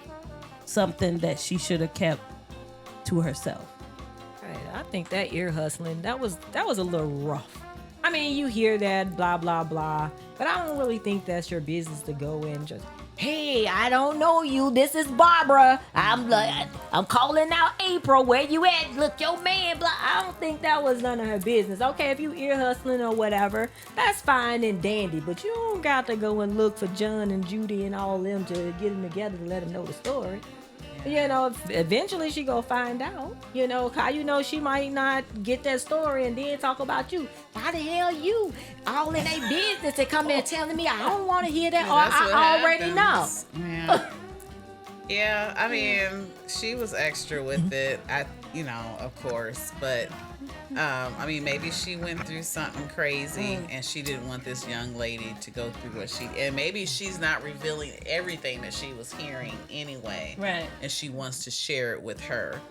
something that she should have kept to herself? Right, I think that ear hustling, that was a little rough. I mean, you hear that blah blah blah, but I don't really think that's your business to go in just, hey, I don't know you. This is Barbara. I'm calling out April. Where you at? Look, your man. Blah. I don't think that was none of her business. Okay, if you ear hustling or whatever, that's fine and dandy. But you don't got to go and look for John and Judy and all them to get them together to let them know the story. You know, eventually she gonna find out. You know, how you know she might not get that story and then talk about you. Why the hell you all in their business and come there telling me I don't want to hear that or I already know. Yeah. Yeah, I mean, she was extra with it. Of course, but I mean, maybe she went through something crazy and she didn't want this young lady to go through what and maybe she's not revealing everything that she was hearing anyway. Right. And she wants to share it with her.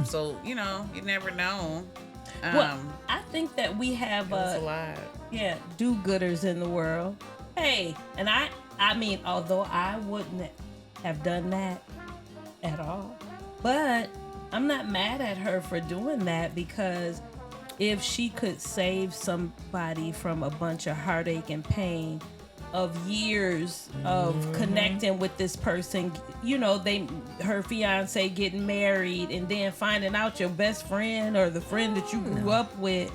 So, you never know. Well, I think that we have a lot. Yeah, do-gooders in the world. Hey, and I mean, although I wouldn't have done that at all, but I'm not mad at her for doing that, because if she could save somebody from a bunch of heartache and pain of years of connecting with this person, her fiance getting married and then finding out your best friend or the friend that you grew up with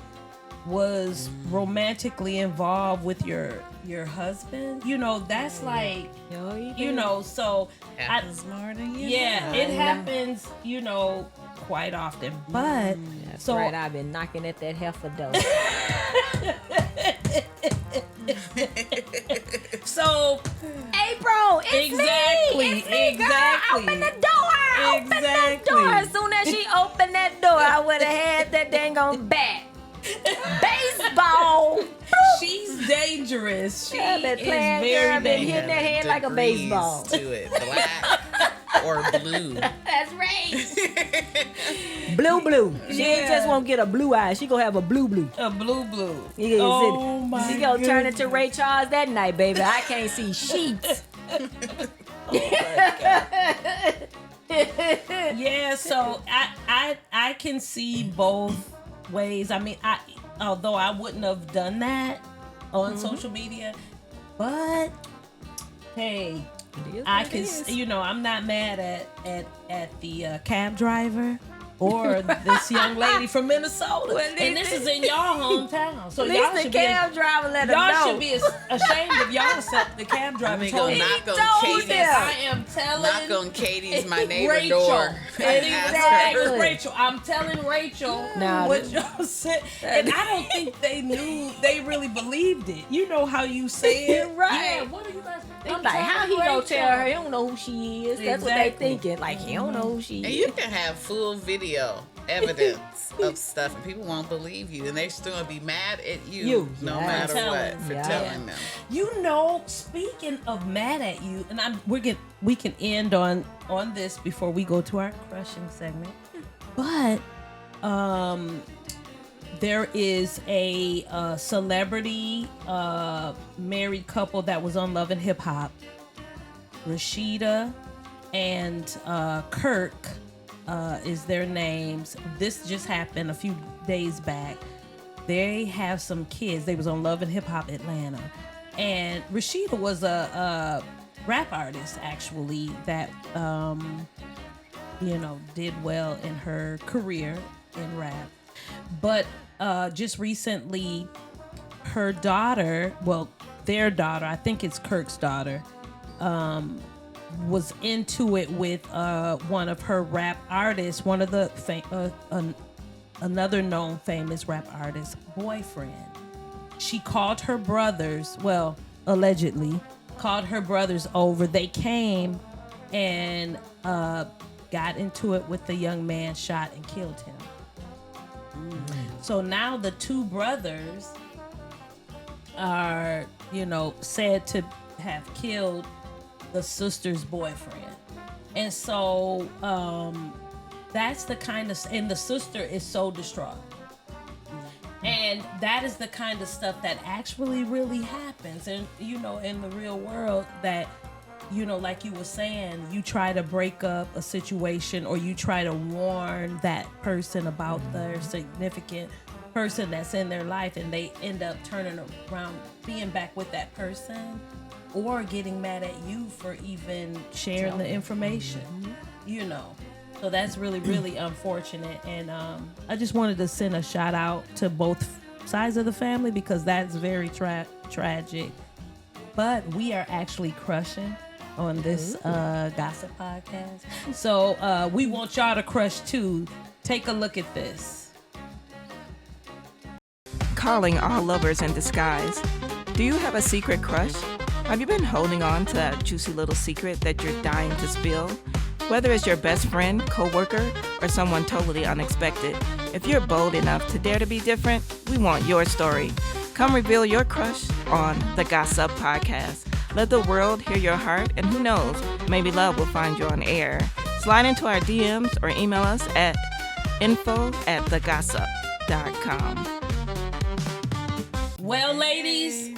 was romantically involved with your husband, that's like, so happens more than you know. It happens, quite often. But that's right, I've been knocking at that heifer door. So April, it's me. Exactly. Open the door. Open that door. As soon as she opened that door, I would have had that dang on bat. Baseball. She's dangerous. She is very dangerous. Been hitting her head like a baseball. To it, black or blue. That's right. Blue. She ain't just won't get a blue eye. She gonna have a blue. A blue. She gonna turn into Ray Charles that night, baby. I can't see sheets. Yeah, so I can see both ways. I mean, although I wouldn't have done that on social media, but hey, I can, I'm not mad at the cab driver or this young lady from Minnesota. And this is in y'all hometown. So y'all should cab driver let her know. Y'all should be ashamed of yourself. The cab driver told me. Knock on Katie's. I am telling. Knock on Katie's, my neighbor Rachel. door. And it was Rachel. I'm telling Rachel what y'all said. And I don't think they really believed it. You know how you say it. Right. Yeah, what are you guys I'm like, how he gonna tell her he don't know who she is? That's what they thinking. Like, he don't know who she is. And you can have full video evidence of stuff and people won't believe you and they're still gonna be mad at you no matter what for telling them. Speaking of mad at you, and we can end on this before we go to our crushing segment. But there is a celebrity married couple that was on Love and Hip Hop. Rashida and Kirk is their names. This just happened a few days back. They have some kids. They was on Love and Hip Hop Atlanta. And Rashida was a rap artist, actually, that, did well in her career in rap. But just recently, her daughter, their daughter, I think it's Kirk's daughter, was into it with one of her rap artists, one of the another known famous rap artist boyfriend. She called her brothers, allegedly called her brothers over. They came and got into it with the young man, shot and killed him. So now the two brothers are, said to have killed the sister's boyfriend. And so that's the kind of, and the sister is so distraught. And that is the kind of stuff that actually really happens. And, in the real world that, like you were saying, you try to break up a situation or you try to warn that person about their significant person that's in their life and they end up turning around, being back with that person. or getting mad at you for even sharing the information, you know. So that's really, really unfortunate. And I just wanted to send a shout out to both sides of the family because that's very tragic. But we are actually crushing on this Gossup podcast. So we want y'all to crush too. Take a look at this. Calling all lovers in disguise. Do you have a secret crush? Have you been holding on to that juicy little secret that you're dying to spill? Whether it's your best friend, coworker, or someone totally unexpected, if you're bold enough to dare to be different, we want your story. Come reveal your crush on the Gossup podcast. Let the world hear your heart, and who knows, maybe love will find you on air. Slide into our DMs or email us at info@thegossup.com. Well, ladies,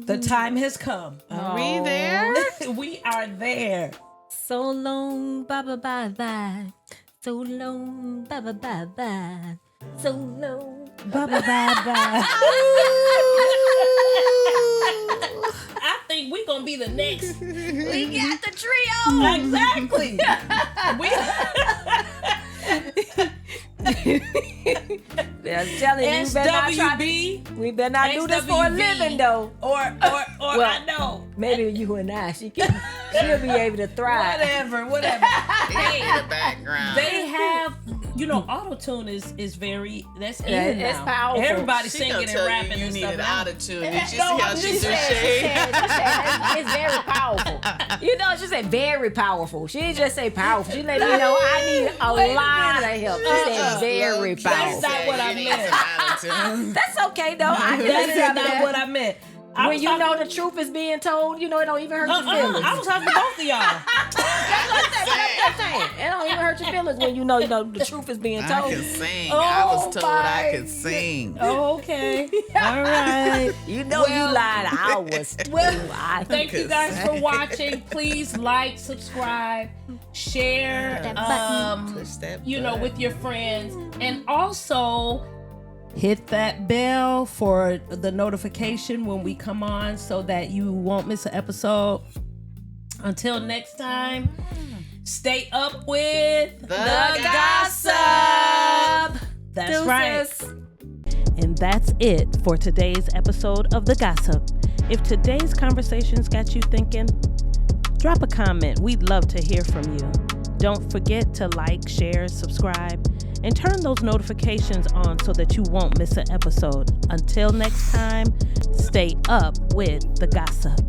the time has come. Are we there? We are there. So long, bye bye bye bye. So long, bye bye bye bye. So long, Bye bye bye bye. I think we're gonna be the next. we got the trio. Exactly. I'm telling you, we better not try we better not do this for a living though. Or I know. Maybe you and I, she'll be able to thrive. Whatever. Hey, the background. They have, auto-tune is very, that's in It's now. powerful. Everybody's She singing gonna and tell rapping you and needed stuff. auto-tune. Did you see No, how she she threw said, shade? it's very powerful. She said very powerful. She didn't just say powerful. She let me know I need a lot of help. She said very powerful. That's not what I meant. That's okay though. I can That is accept not that. what I meant. When you know the truth is being told, it don't even hurt your feelings. I was talking to both of y'all. That's what I'm saying. It don't even hurt your feelings when you know the truth is being I told. can sing. I was told I could sing. Oh, okay. All right. You know you lied. I was. Thank you guys for watching. Please like, subscribe, share, Push that with your friends, and also hit that bell for the notification when we come on so that you won't miss an episode. Until next time, stay up with The Gossup. That's Deuces. right. And that's it for today's episode of The Gossup. If today's conversations got you thinking, drop a comment. We'd love to hear from you. Don't forget to like, share, subscribe, and turn those notifications on so that you won't miss an episode. Until next time, stay up with The Gossup.